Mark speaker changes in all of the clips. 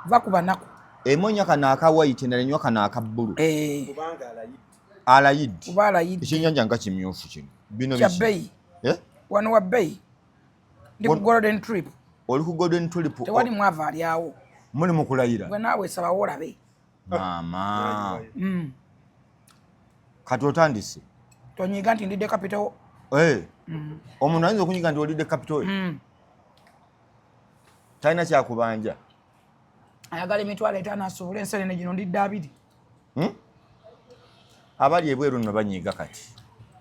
Speaker 1: va ku banaku
Speaker 2: emonya kana akawaite endala enywa kana akabbulu
Speaker 3: kubanga
Speaker 2: alayidi
Speaker 1: kuba alayidi
Speaker 2: ekyennyanja nga kimyufu kino bino
Speaker 1: kya bbeyi wano wa bbeyi ndi ku golden trip
Speaker 2: oli ku golden trip
Speaker 1: tewali mwava alyawo
Speaker 2: muli mu kulayira
Speaker 1: gwe naawe sabawo olabe
Speaker 2: maama kati otandise
Speaker 1: tonyiga nti ndidde capital
Speaker 2: omuntu ayinza okunyiga nti olidde capital talina kyakubanja
Speaker 1: ayagala emitwalo 5 asuubula ensenene gino ndidde 2
Speaker 2: abali ebweru nno banyiiga kati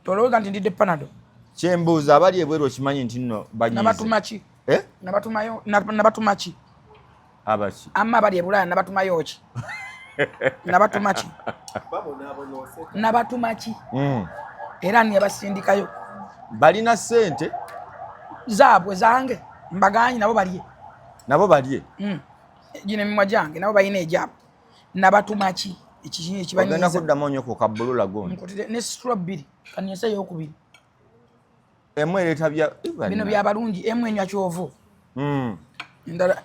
Speaker 1: tolowooza nti ndidde panado
Speaker 2: kyembuuza abali ebweru okimanyi nti nno banyiize
Speaker 1: nabatumaki nabatumaki
Speaker 2: abaki
Speaker 1: amma abali ebulaya nabatumayo ki nabatumaki nabatumaki era niyabasindikayo
Speaker 2: balina ssente
Speaker 1: zaabwe zange mbaganyi nabo balye gino emimwa gyange nabo balina egyabwe nabatumaki
Speaker 2: ogenda kuddamu onyo ku kabbulula gundi
Speaker 1: ne strawberry kanyesa eyokubiri
Speaker 2: emu ereeta
Speaker 1: bino byabalungi emu enywa kyovu endala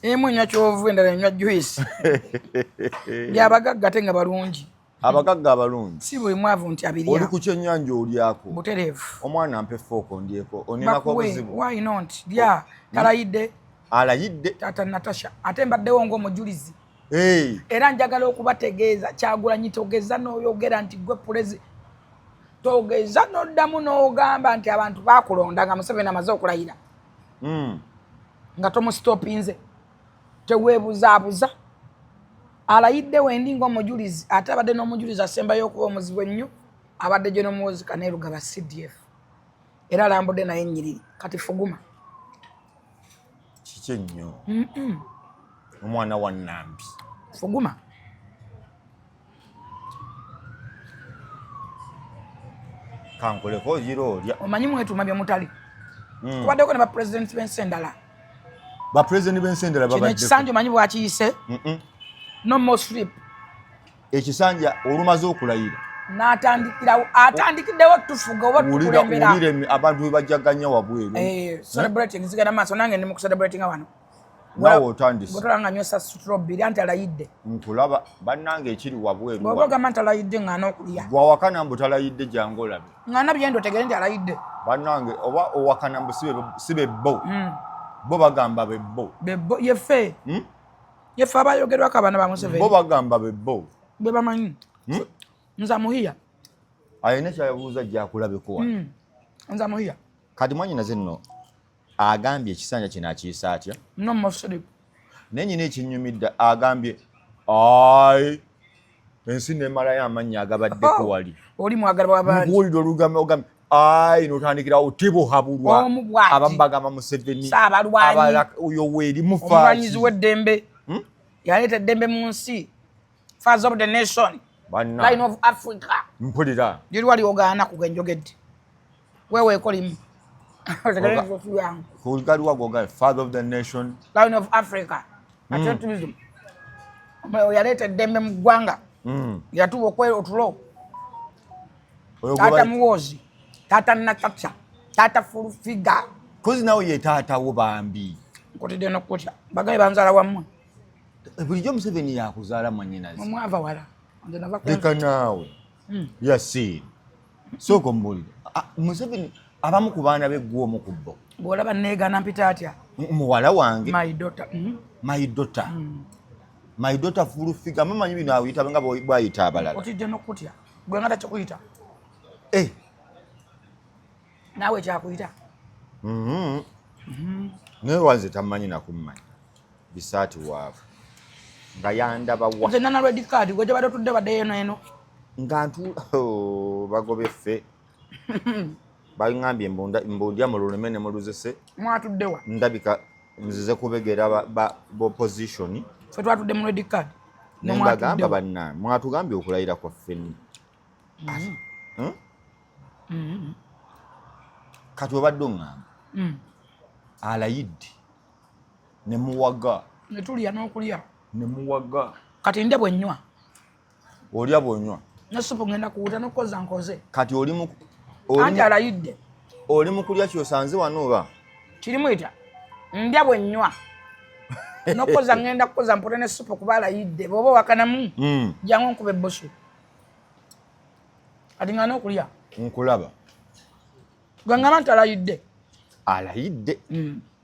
Speaker 1: emu enywa kyovu endala enywa juice byabagagga ate nga balungi
Speaker 2: abagagga abalungi
Speaker 1: si buli mwavu nti abirya
Speaker 2: oli ku kyennyanja olyako
Speaker 1: butereevu
Speaker 2: omwana mpe fooko ndyeko onimako obuzibu
Speaker 1: why not lya talayidde
Speaker 2: alayidde
Speaker 1: tata Natasha ate mbaddewo ng'omujulizi
Speaker 2: era
Speaker 1: njagala okubategeeza Kyagulanyi togeza n'oyogera nti gwe pulezi togeza n'oddamu n'ogamba nti abantu baakulonda nga Museveni amaze okulayira nga tomusitopinze teweebuzaabuza alayidde wendi ng'omujulizi ate abadde n'omujulizi asembayo okuba omuzibu ennyo abadde gye n'omuwozi Kaneerugaba CDF era alambudde naye nnyiriri kati fuguma
Speaker 2: kiki ennyo omwana wa Nambi
Speaker 1: fuguma
Speaker 2: kankoleko ojira olya
Speaker 1: omanyi mwetuuma bye mutali kubaddeko ne bapulezidenti b'ensendala
Speaker 2: bapulezidenti b'ensendala
Speaker 1: kino ekisanja omanyi bwakiyise no more strip
Speaker 2: ekisanja olumaze okulayira
Speaker 1: n'atandikirawo atandikiddewo tufuga oba tukulembera
Speaker 2: abantu bebajjaganya wabweru
Speaker 1: celebrating zigenda maaso nange ndi mu kucelebratinga wano
Speaker 2: nawe otandise
Speaker 1: bwetolanga nyosa strawberry anti alayidde
Speaker 2: nkulaba bannange ekiri wabweru
Speaker 1: bw'oba ogamba nti alayidde ng'ana okulya
Speaker 2: bwawakana mbu talayidde jangu olabe
Speaker 1: ng'ana byendo otegere nti alayidde
Speaker 2: bannange oba owakana mbu si bebbo bo bagamba bebbo
Speaker 1: yeffe abayogerwako abaana ba Museveni
Speaker 2: bo bagamba bebbo
Speaker 1: be bamanyi nze amuhiya
Speaker 2: ayina kyabuuza gyakulabeko wano
Speaker 1: nze amuhiya
Speaker 2: kati mwanyinaze nno agambye ekisanja kino akiyisa atya
Speaker 1: no muslim
Speaker 2: naye nyina ekinnyumidde agambye ai ensi nemalayo amannya agabaddeko wali
Speaker 1: oli mwagala wabandi
Speaker 2: nkuwulira olugambo ogambye ai notandikirawo tebohabulwa abamu bagamba Museveni oyo weeri
Speaker 1: mufaanyizi w'eddembe yaleeta eddembe mu nsi fathers of the nation line of Africa
Speaker 2: mpulira
Speaker 1: giri wali ogaana kugenjogedde weweekolimu
Speaker 2: kuligaliwagoga father of the nation
Speaker 1: line of Africa patriotism yaleeta eddembe mu ggwanga yatuba otulo taata muwoozi taata Natasha taata Fulufiga
Speaker 2: kozi nawe ye taatawo bambi
Speaker 1: nkutidde n'okutya bagaye banzaala wammwe
Speaker 2: bulijjo Museveni yakuzaala mwannyinazi
Speaker 1: omwava wala
Speaker 2: leka naawe yasi sooka omubuulire Museveni abamu ku baana beggwa omu ku bo
Speaker 1: bw'olaba neegana mpita atya
Speaker 2: muwala wange my daughter Fulufiga mumanyi bino awuyita nga bwayita abalala
Speaker 1: otidde n'okutya gwe nga takikuyita naawe kyakuyita
Speaker 2: naye wanze tamanyi nakummanyi bisaati waavu nga yandaba wa
Speaker 1: nze nana red card gwe gyebadde otudde badde eno
Speaker 2: nga bagobe ffe baŋŋambye mbundya mu luleme ne muluzese
Speaker 1: mwatudde wa
Speaker 2: ndabika nzize kubegera b'opposition
Speaker 1: ffe twatudde mu red card
Speaker 2: naye mbagamba bannange mwatugambye okulayira kwaffe kati obadde oŋŋamba alayidde ne muwaga
Speaker 1: ne tulya n'okulya
Speaker 2: ne muwaga
Speaker 1: kati ndya bwennywa
Speaker 2: olya bwonywa
Speaker 1: ne supu ngenda kuwuta n'okukoza nkoze
Speaker 2: kati
Speaker 1: anti alayidde
Speaker 2: oli mu kulya kyosanze wano oba
Speaker 1: kirimuyita ndya bwennywa nokoza ngenda kukoza mpote ne supu kubala yidde bobo wakanamu jangu nkube bosu adingana okulya
Speaker 2: nkulaba
Speaker 1: gangama ntalayidde
Speaker 2: alayidde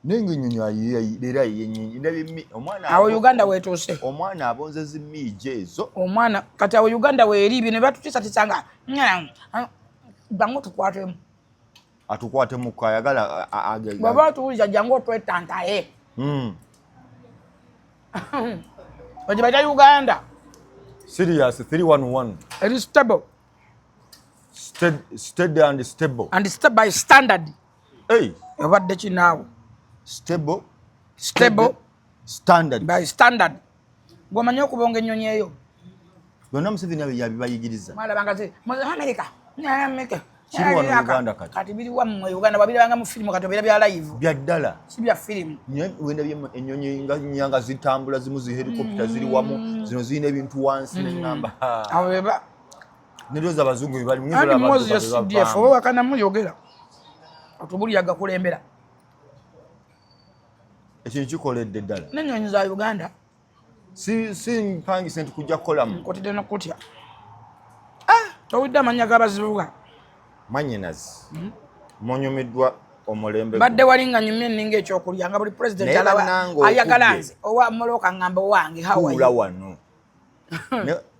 Speaker 2: nenga ennyonyi ayira yennyonyi ndabye omwana
Speaker 1: awo Uganda wetuuse
Speaker 2: omwana abonze zimiije ezo
Speaker 1: omwana kati awo Uganda weeri bino batutisatisanga bangu tukwatemu
Speaker 2: atukwate mu kayagala
Speaker 1: baba tuwulira jangu otwetantaye ojibaita Uganda
Speaker 2: serious 311
Speaker 1: it is stable
Speaker 2: steady and stable
Speaker 1: by standard
Speaker 2: hey
Speaker 1: obadde kinaawo
Speaker 2: stable standard
Speaker 1: by standard gomanya okubonga ennyonyi eyo
Speaker 2: byonna Museveni yabibayigiriza
Speaker 1: malabanga zi America
Speaker 2: kiri wano Uganda
Speaker 1: kati biri wammwe Uganda babiranga mu firimu kati obira bya live
Speaker 2: bya ddala
Speaker 1: si bya firimu
Speaker 2: wenda ennyonyi nga nyanga zitambula zimu zi helicopter ziri wamu zino zirina ebintu wansi n'engamba
Speaker 1: aweba
Speaker 2: nedooza abazungu bali
Speaker 1: mwinzola mozi ya CDF oba wakana muyogera otubulyaga kulembera
Speaker 2: ekintu kikoledde ddala
Speaker 1: n'ennyonyi za Uganda
Speaker 2: si mpangise nti kujja kukolamu
Speaker 1: nkotidde nokutya towulidde amannya g'abazibuga
Speaker 2: manyinazi monyomeddwa omulembe
Speaker 1: badde wali nga nyumye ninga ekyokulya nga buli president ayagala nze owa moloka ngamba wange
Speaker 2: hawaii wano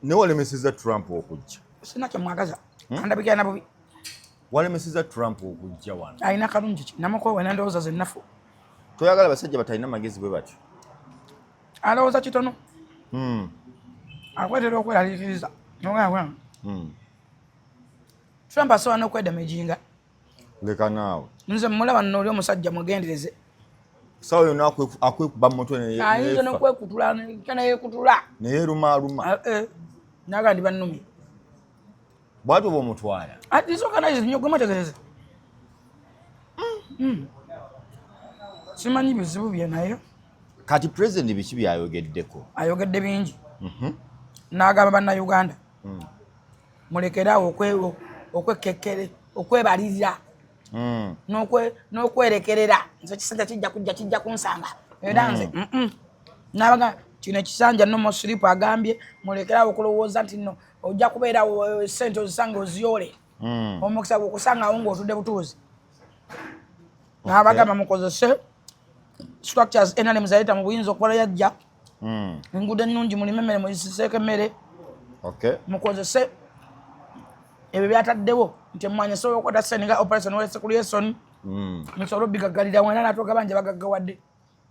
Speaker 2: ne walemeseza Trump okujja
Speaker 1: sina kyamwagaza andabikira na bubi
Speaker 2: walemeseza Trump okujja wano
Speaker 1: ayina kalungi ki namukoowe nendowooza zennafu
Speaker 2: toyagala basajja batalina magezi bwe batyo
Speaker 1: alowooza kitono akwetera okweraliikiriza nogamba Trump asobola n'okwedamejinga
Speaker 2: leka naawe
Speaker 1: nze mulaba nno oli omusajja mugendereze
Speaker 2: sawa yonna akwekuba mu mutwe
Speaker 1: ayinza n'okwekutula neyeekutula
Speaker 2: neyeerumaaluma
Speaker 1: naga ndi bannumi
Speaker 2: bwatyo bw'omutwala
Speaker 1: disorganize nnyo gwemwetegereze simanyi bizibu bye naye
Speaker 2: kati president biki byayogeddeko
Speaker 1: ayogedde bingi n'agamba bannayuganda mulekeraawo okwekekkere okwebalirira n'okwerekerera nze kisanja kijja kunsanga era nze nabaga kino ekisanja nomo siripu agambye mulekeraawo okulowooza nti no ojja kubeerawo sente ozisanga oziyole omukisa gwokusangawo ng'otudde butuuzi n'abagamba mukozese structures NRM zaleeta mu buyinza okukola yajja enguudo ennungi mulime emmere muzisiseeko emmere mukozese ebyo byataddewo nti emmwanyi esobola okukwata seninga operation wala circulation musobole obigaggalira wena n'atooga banje bagaggawadde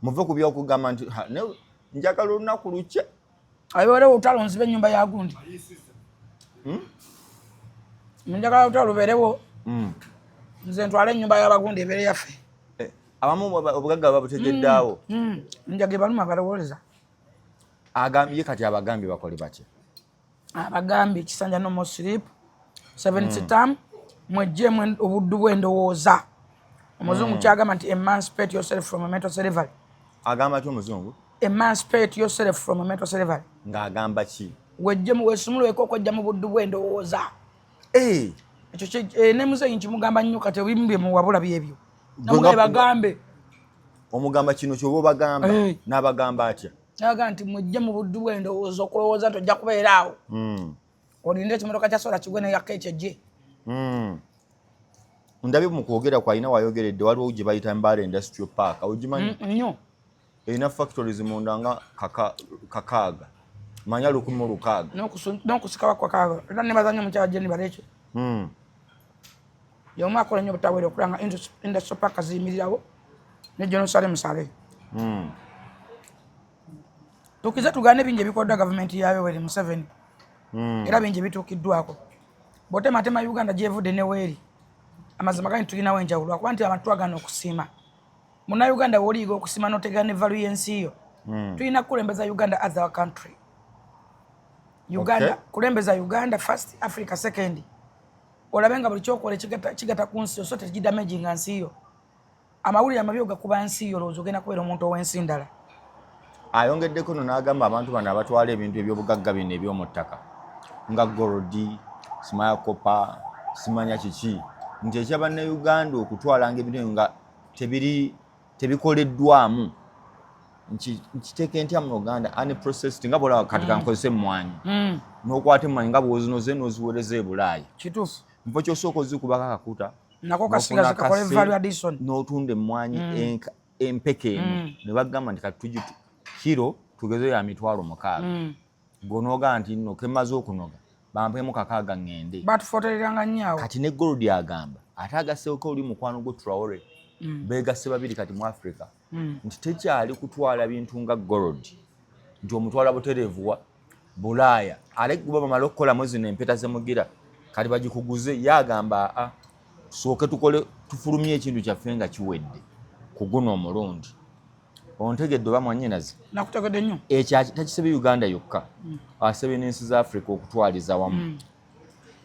Speaker 2: muve ku byokugamba nti njagala olunaku lukye
Speaker 1: ayolewo olutalo nzibe ennyumba ya gundi njagala olutalo lubeerewo nze ntwale ennyumba y'abagundi ebeere yaffe
Speaker 2: abamu obugagga babutegeddaawo
Speaker 1: njage baluma balowoleza
Speaker 2: agambye kati abagambye bakole batya
Speaker 1: abagambye ekisanja nomo slip 70 tam mwejjemu obuddu bw'endowooza omuzungu kyagamba nti emancipate yourself from a mental slavery
Speaker 2: agamba ati omuzungu
Speaker 1: emancipate yourself from a mental slavery
Speaker 2: ng'agamba ki
Speaker 1: wejjemu weesumulweko okwejja mu buddu bw'endowooza ekyo ne muzeeyi nkimugamba nnyo kati ebimu bye muwabula byebyo namugaye bagambe
Speaker 2: omugamba kino kyoba obagamba n'abagamba atya
Speaker 1: naga nti mujje mu buddu bw'endowooza okulowooza nti ojja kubeeraawo olinde ekimotoka kya sola kigwe neyakka ekyejje
Speaker 2: ndabye mu kwogera kwalina wayogeredde waliwo gye bayita Mbale Industrial Park ogimanyi
Speaker 1: nnyo
Speaker 2: erina factories munda nga kakaaga manya 1600
Speaker 1: n'okusika bakwakaaga era ne bazannya mukyala Jeni Baleke yomu akola nnyo butawere okulanga Industrial Park ziyimirirawo ne Jerusalem Sale tukize tugane bingi ebikoddwa gavumenti ya Yoweri Museveni era bingi bituukiddwako bw'otematema Uganda gyevudde ne weeri amazima gani tulinawo enjawulo akuba nti abantu twagana okusiima munnayuganda w'oliyiga okusiima n'otegera ne valu y'ensi yo tulina kukulembeza Uganda as our country Uganda kulembeza Uganda first, Africa second. Olabe nga buli kyokola kigata ku nsi yo so tekidamaginga nsi yo amawulire amabi ogakuba nsi yo lowooza ogenda kubeera omuntu ow'ensi ndala
Speaker 2: ayongeddeko no n'agamba abantu bano abatwala ebintu ebyobugagga bino eby'omu ttaka nga golodi simaya kopa simanya kiki nti ekyabannauganda okutwalanga ebintu nga tebikoleddwamu nkiteeka ntya mu Uganda unprocessed nga bwolaba kati kankozesa emmwanyi n'okwata emmwanyi nga bwozinoze n'oziweereza e Bulaaya
Speaker 1: kituufu
Speaker 2: mpo kyosooka ozikubako akakuta
Speaker 1: nako kasiga zikakola value addition
Speaker 2: n'otunda emmwanyi empeke eno ne bagamba nti kati kiro tugeze ya 6,000 gonooga nti nno kemaze okunoga bampemu 6 ngende
Speaker 1: batufotereranga nnyo
Speaker 2: kati ne Gold agamba ate agasseeko oli mukwano gwe Traore beegasse babiri kati mu Africa nti tekyali kutwala bintu nga Gold nti omutwala butereevu wa Bulaaya alekuba bamala okukolamu zino empeta zemugira kati bagikuguze yagamba sooke tufulumye ekintu kyaffe nga kiwedde ku guno omulundi ontegedde oba mwannyinaze
Speaker 1: nakutegedde nnyo
Speaker 2: ekyo takisebye Uganda yokka asebye n'ensi za Africa okutwaliza wamu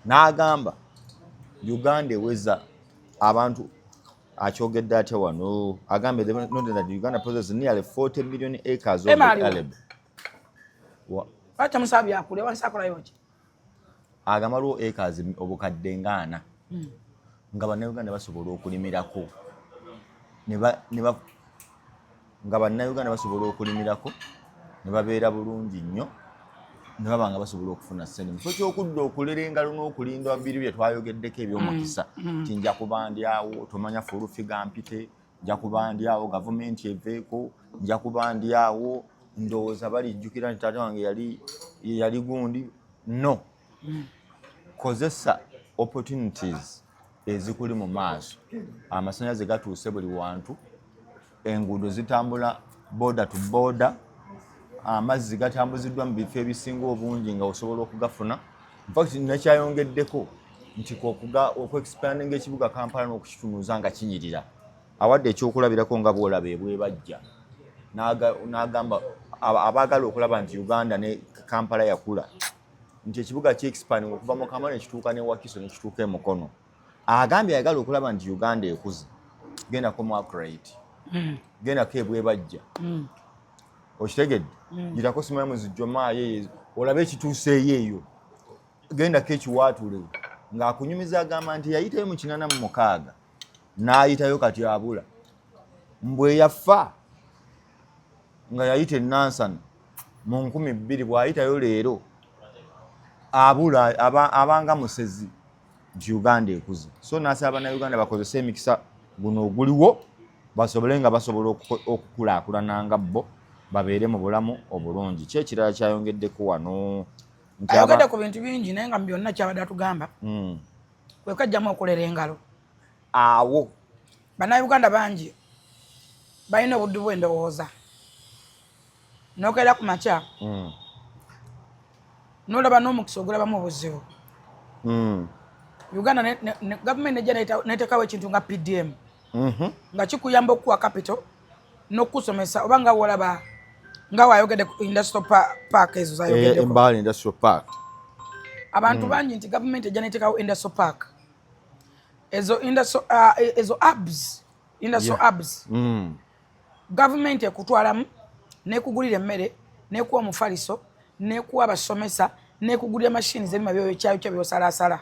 Speaker 2: n'agamba Uganda eweza abantu akyogedde atya wano agambe Uganda possesses nearly 40 million acres of Arab
Speaker 1: Acha musabi akule wansakola yoki
Speaker 2: agamba lwo acres obukadde ngana nga bannayuganda basobola okulimirako nga bannayuganda basobola okulimirako ne babeera bulungi nnyo ne baba nga basobola okufuna ssente mufo kyokudda okulera engalo n'okulinda biri bye twayogeddeko ebyomukisa ti nja kuba ndi awo tomanya fulufiga mpite nja kuba ndi awo gavumenti eveeko nja kuba ndi awo ndowooza balijjukira nti taata wange yali gundi no kozesa opportunities ezikuli mu maaso amasannyalaze gatuuse buli wantu enguudo zitambula border to border amazzi gatambuziddwa mu bifo ebisinga obungi nga osobola okugafuna infact nekyayongeddeko nti okuexpandinga ekibuga Kampala n'okukitunuuza nga kinyirira awadde ekyokulabirako nga bwolaba ebwebajja n'agamba abaagala okulaba nti Uganda ne Kampala yakula nti ekibuga kiexpanding okuva mu Kampala nekituuka ne Wakiso nekituuka e Mukono agambye ayagala okulaba nti Uganda ekuze gendako mu upgrade gendako ebwebajja okitegedde girako simaye muzijjomaayo olabe ekituuseeyo eyo gendako ekiwaatule ng'akunyumiza agamba nti yayitayo mu 86 n'ayitayo kati abula mbwe yafa nga yayita Nansana mu 2000 bw'ayitayo leero abula abanga musezi nti Uganda ekuze so n'asaba Bannayuganda bakozese emikisa guno oguliwo basobole nga basobola okukulaakulana nga bo babeere mu bulamu obulungi kyekirala kyayongeddeko wano
Speaker 1: ayogedde ku bintu bingi naye nga byonna kyabadde atugamba kwekajjamu okulera engalo
Speaker 2: awo
Speaker 1: Bannayuganda bangi balina obuddu bw'endowooza n'okeera ku makya n'olaba n'omukisa ogulabamu obuzibu Uganda gavumenti nejja neteekawo ekintu nga PDM nga kikuyamba okuwa capital n'okusomesa oba nga wolaba nga wayogedde ku industrial park ezo zayogeddeko
Speaker 2: Mbale industrial park
Speaker 1: abantu bangi nti gavumenti ejja neteekawo industrial park ezo industrial hubs gavumenti ekutwalamu nekugulira emmere nekuwa omufaliso nekuwa abasomesa nekugulira machines ebima byekyayo kyo byosalaasala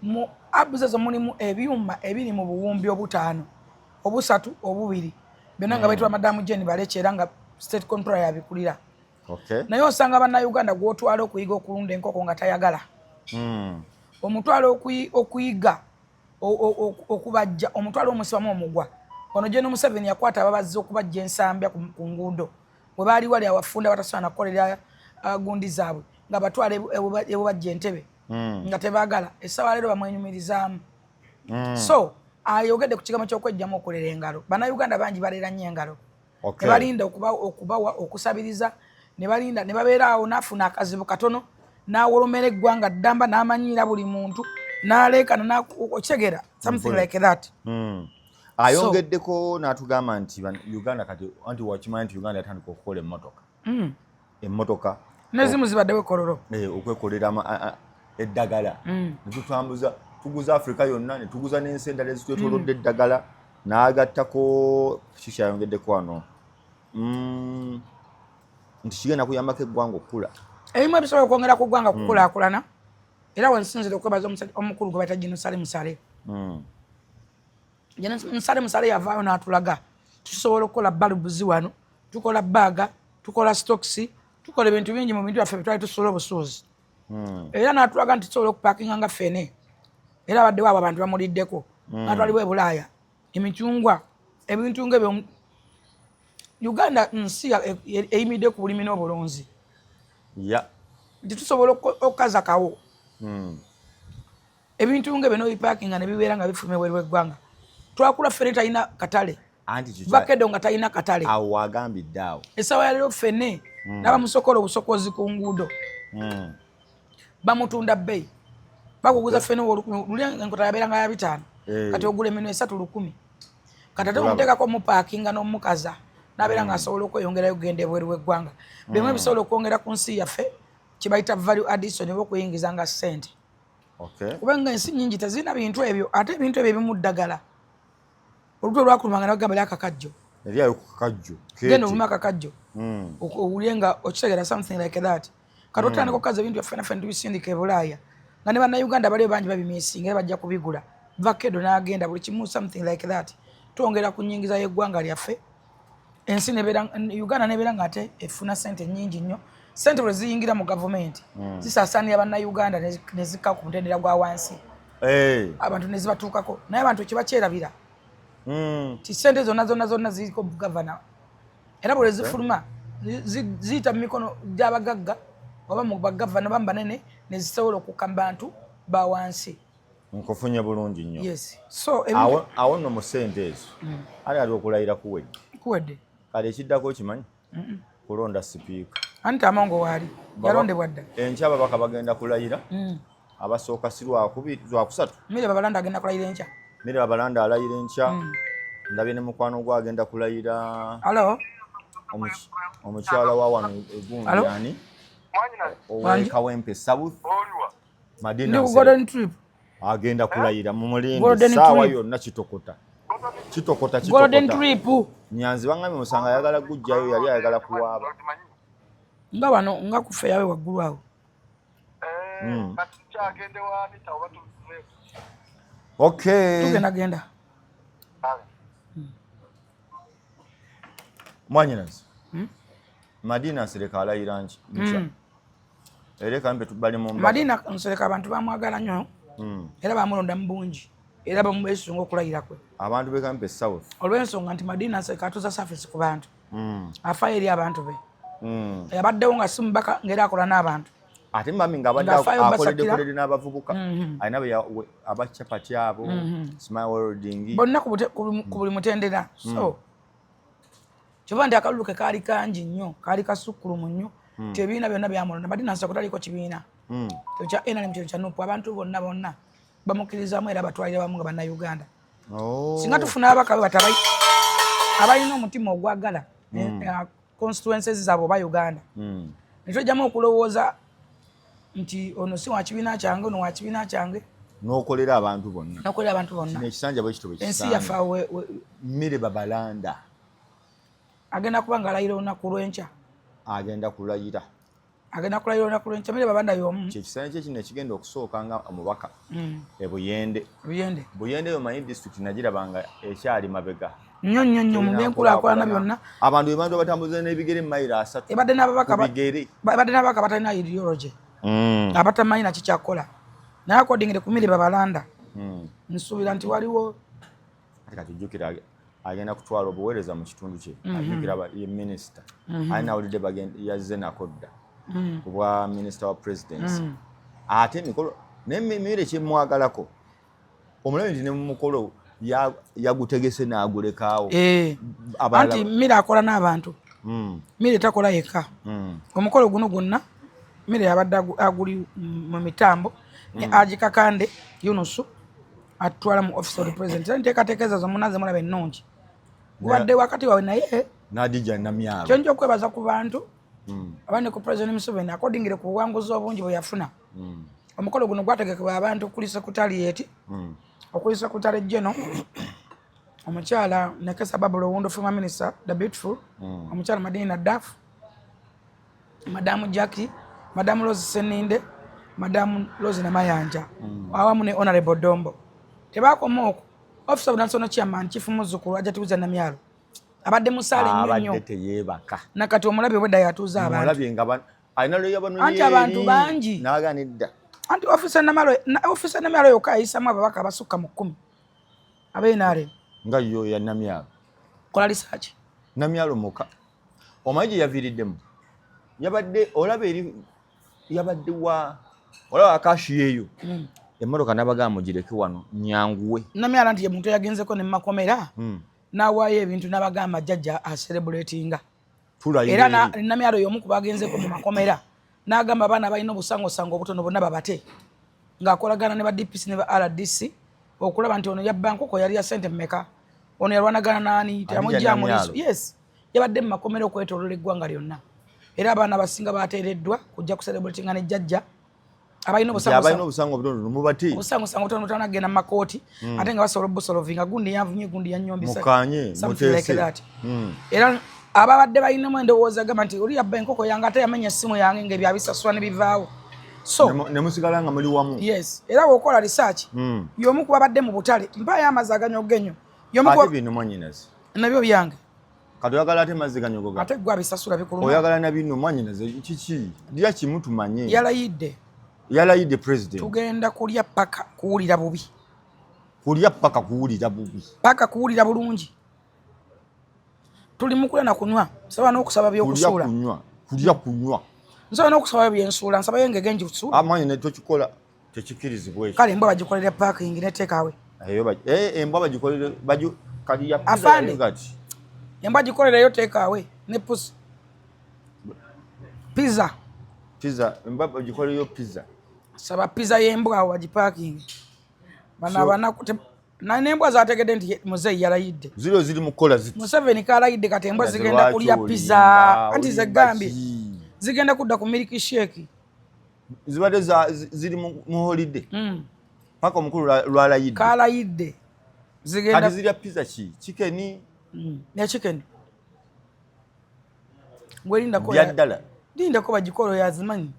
Speaker 1: mu hubs ezo mulimu ebyuma ebiri mu buwumbi 5 3 2 byonna nga bayitibwa madamu Jane balekera nga state controller yabikulira naye osanga Bannayuganda gwotwala okuyiga okulunda enkoko nga tayagala omutwala okuyiga okubajja omutwala omusibamu omugwa ono General Museveni yakwata ababazze okubajja ensambya ku nguudo bwe baali wali awafunda batasobola nakukolera gundi zaabwe nga batwala ebubajja entebe nga tebaagala essaawa leero bamwenyumirizaamu so ayogedde ku kigambo ky'okwejjamu okulera engalo Bannayuganda bangi balera nnyo engalo ne balinda okubawa okusabiriza ne balinda ne babeera awo n'afuna akazibu katono n'awolomera eggwanga ddamba n'amanyiira buli muntu n'aleekana okitegeera something like that
Speaker 2: ayongeddeko n'atugamba nti Uganda kati anti wakimanyi nti Uganda yatandika okukola emmotoka
Speaker 1: nezimu zibaddewo ekololo
Speaker 2: okwekolera eddagala netutambuza tuguza Africa yonna netuguza n'ensi endala ezitwetoolodde eddagala n'agattako kikyayongeddeko wano nti kigenda kuyambako eggwanga okukula
Speaker 1: ebimu ebisobola okwongera ku ggwanga kukulaakulana era wensinzire okwebaza omukulu gwe bayita Jenosale Musale Musale yavaayo n'atulaga tusobola okukola balubuzi wano tukola baga, tukola stocks, tukola ebintu bingi mu bintu byaffe bitwali tusobola obusuuzi. Era n'atulaga nti tusobola okupaakinga nga ffene. Era abadde waabo abantu bamuliddeko. N'atwalibwa e Bulaaya. Emicungwa, ebintu ng'ebyo Uganda nsi eyimidde ku bulimi n'obulunzi. Nti tusobola okukaza kawo. Ebintu ng'ebyo n'ebipaakinga ne bibeera nga bifuluma ebweru w'eggwanga. Twakula ffene talina katale. Vakedo nga talina katale.
Speaker 2: Awo wagambidde awo.
Speaker 1: Essaawa ya leero ffene n'abamusokola obusokozi ku nguudo. Bamutunda bbeeyi. Bakuguza ffene luli enkota yabeeranga ya 5. Kati ogula eminuo 3 1,000. Kati ate omuteekako omupaakinga n'omukaza n'abeera ng'asobola okweyongerayo okugenda ebweru w'eggwanga. Bimu ebisobola okwongera ku nsi yaffe kye bayita value addition oba okuyingiza nga ssente. Kubanga ensi nnyingi tezirina bintu ebyo ate ebintu ebyo ebimu ddagala. Olutwe lwakulumanga ne bagamba ly'akakajjo.
Speaker 2: Eryayo ku kakajjo.
Speaker 1: Genda oluma akakajjo. Owulye nga okitegera something like that. Kati otandika okukaza ebintu byaffe naffe ntubisindika e Bulaaya. Nga ne bannayuganda baliyo bangi babimiisinga era bajja kubigula. Vakedo n'agenda buli kimu something like that. Twongera ku nnyingiza y'eggwanga lyaffe. Ensi Uganda nebeera nga ate efuna ssente nnyingi nnyo. Ssente bwe ziyingira mu gavumenti zisaasaanira bannayuganda ne zikka ku mutendera gwa wansi. Abantu ne zibatuukako. Naye abantu kye bakyerabira. Ti ssente zonna ziriko gavana. Era bwe zifuluma ziyita mu mikono gy'abagagga oba mu bagavana bamba nene ne zisobola okukka mu bantu ba wansi.
Speaker 2: Nkufunye bulungi nnyo.
Speaker 1: Yes. So
Speaker 2: awo nno mu ssente ezo ali okulayira
Speaker 1: kuwedde.
Speaker 2: Kale ekiddako okimanyi? Kulonda sipiika.
Speaker 1: Anti Amongo waali yalondebwa dda.
Speaker 2: Enkya ababaka bagenda kulayira. Abasooka si lwakusatu.
Speaker 1: Mire Babalanda agenda kulayira enkya.
Speaker 2: Mire Babalanda alayira enkya. Ndabye ne mukwano gwe agenda kulayira.
Speaker 1: Halo.
Speaker 2: Omukyala wa wano egundi yani. Owa Kawempe South. Madina
Speaker 1: Golden Trip.
Speaker 2: Agenda kulayira mu mulembe saawa yonna kitokota. Golden
Speaker 1: Trip.
Speaker 2: Nyanzi bangambye musanga ayagala gujjayo yali ayagala kuwaaba.
Speaker 1: Nga bano nga kufe yawe waggulu awo.
Speaker 2: Okay.
Speaker 1: Tugenda.
Speaker 2: Mwanyinazi. Madina Nsereka alayira nki. Era kambe tubali mu
Speaker 1: Madina Nsereka abantu bamwagala nnyo. Era bamulonda mu bungi. Era bamubeesunga okulayira kwe.
Speaker 2: Abantu be kambe South.
Speaker 1: Olw'ensonga nti Madina Nsereka atuuza service ku bantu. Afaayo eri abantu be. Yabaddewo nga si mubaka ng'era akola n'abantu.
Speaker 2: Ate mami ng'abadde akoledde n'abavubuka. Alina abacapati abo, Smile Welding.
Speaker 1: Bonna ku buli mutendera. So kyova nti akalulu ke kaali kangi nnyo, kaali kasukkulumu nnyo. Ebibiina byonna byamulonda. Madina Nsereka taliko kibiina. Kya NRM kya NUP abantu bonna bamukkirizamu era batwalira bamu nga bannayuganda. Singa tufuna ababaka batabayi abalina omutima ogwagala constituencies zaabwe oba Uganda. Netwejjamu okulowooza nti ono si wa kibiina kyange ono wa kibiina kyange.
Speaker 2: N'okolera abantu bonna.
Speaker 1: Kino
Speaker 2: ekisanja bwe kityo bwe kisanja.
Speaker 1: Ensi yaffe
Speaker 2: Mire Babalanda
Speaker 1: agenda kuba ng'alayira olunaku lw'enkya.
Speaker 2: Agenda kulayira
Speaker 1: olunaku lw'enkya. Mire Babalanda y'omu.
Speaker 2: Kyekisanja kye kino ekigenda okusooka nga omubaka e Buyende. Buyende omanyi disitulikiti nagirabanga ekyali mabega.
Speaker 1: Nnyo mu byenkulaakulana byonna.
Speaker 2: Abantu be bantu batambuza n'ebigere mayiro 3.
Speaker 1: Ebadde n'ababaka batalina ideology. Abatamanyi na kikyakola. Naye akodingire ku Mire Babalanda. Nsuubira nti waliwo.
Speaker 2: Kati jjukira agenda kutwala obuweereza mu kitundu kye. Ajjukira ye minisita. Alina awulidde yazze nakodda. Ku bwa minisita wa presidency. Ate emikolo n'emmere kyemwagalako. Omulabye nti ne mu mukolo yagutegese n'agulekaawo.
Speaker 1: Anti Mire akola n'abantu. Mire takola yekka. Omukolo guno gwonna Mire yabadde aguli mu mitambo. Ne Agikakande Yunusu atwala mu office of the president. Nteekateekeza zomunaze mulaba ennungi. Gubadde wakati wawe naye
Speaker 2: Nadija Namyalo.
Speaker 1: Kyonjo okwebaza ku bantu abane ku President Museveni akodingire ku buwanguzi obungi bwe yafuna. Omukolo guno gwategekebwa abantu okuli Secretariat. Okuli Secretary General omukyala Nekesa Babula Owundo former minister the beautiful omukyala Madina Daf, Madamu Jackie, Madamu Rose Seninde, Madamu Rose Namayanja awamu ne Honorable Dombo. Tebakoma okwo Office of National Chairman Chief Muzzukulu ajja tuuza Namyalo abadde musaale nnyo
Speaker 2: abadde teyeebaka
Speaker 1: nakati omulabye bwedda yatuuza abantu
Speaker 2: omulabye nga alina lwe yabano
Speaker 1: anti abantu bangi
Speaker 2: n'aganidda
Speaker 1: anti ofisa namalo yokka ayisamu ababaka abasukka mu 10 ab'NRM
Speaker 2: nga yo ya Namyalo
Speaker 1: kola lisaaki
Speaker 2: Namyalo muka omanyi gye yaviiriddemu yabadde olaba akashi eyo emmotoka n'abagamba mugireke wano nyanguwe
Speaker 1: Namyalo nti ye muntu yagenzeko ne makomera n'awaayo ebintu n'abagamba jjajja aserebulatinga era Namyalo y'omu ku bagenzeko mu makomera n'agamba abaana balina obusangosango obutono bonna babate ng'akolagana ne ba DPC ne ba RDC okulaba nti ono yabba nkoko yali ya sente mmeka ono yalwanagana naani tamujja muliso yes yabadde mu makomera okwetoolola eggwanga lyonna era abaana abasinga bateereddwa kujja kuserebulatinga ne jjajja abalina
Speaker 2: obusango obutono mubati
Speaker 1: obusangosango obutono tanagenda mu makooti ate nga basobola obusolovinga gundi yanvumye gundi yanyombisa
Speaker 2: mukanye mutese
Speaker 1: era ababadde balinamu endowooza gamba nti oli yabba enkoko yange ate yamenya essimu yange ng'ebyo abisasula ne bivaawo so
Speaker 2: ne musigala nga muli wamu
Speaker 1: yes era bw'okola research y'omu ku babadde mu butale mpaayo amazzi aganyogenyo
Speaker 2: ate bino mwanyinazi
Speaker 1: nabyo byange
Speaker 2: kati oyagala ate mazzi ganyogoga
Speaker 1: ate gwe abisasula bikuluma
Speaker 2: oyagala na bino mwanyinazi kiki lya kimu tumanye
Speaker 1: yalayidde
Speaker 2: president
Speaker 1: tugenda kulya paka kuwulira bubi paka kuwulira bulungi tuli mukula na kunywa nsaba n'okusaba by'okusuula
Speaker 2: kunywa
Speaker 1: nsaba n'okusaba byensuula nsaba yengege njikusuula
Speaker 2: amanyi ne tokikola tekikirizibwa
Speaker 1: kale embwa bagikolere parking ne takeaway
Speaker 2: embwa bagikolere kali ya
Speaker 1: afande embwa gikolereyo takeaway ne pusi pizza
Speaker 2: embwa bagikolereyo pizza
Speaker 1: saba pizza y'embwa awo bagiparking banaku n'embwa zategedde nti muzeeyi yalayidde
Speaker 2: ziri mu kukola ziti
Speaker 1: Museveni kalayidde kati embwa zigenda kulya pizza anti zegambye zigenda kudda ku miliki shake
Speaker 2: zibadde ziri mu holiday paka omukulu lwalayidde
Speaker 1: kalayidde zigenda
Speaker 2: kati zirya pizza ki chicken
Speaker 1: ne chicken gwelindako
Speaker 2: byaddala
Speaker 1: lindako bagikolo yazimanyi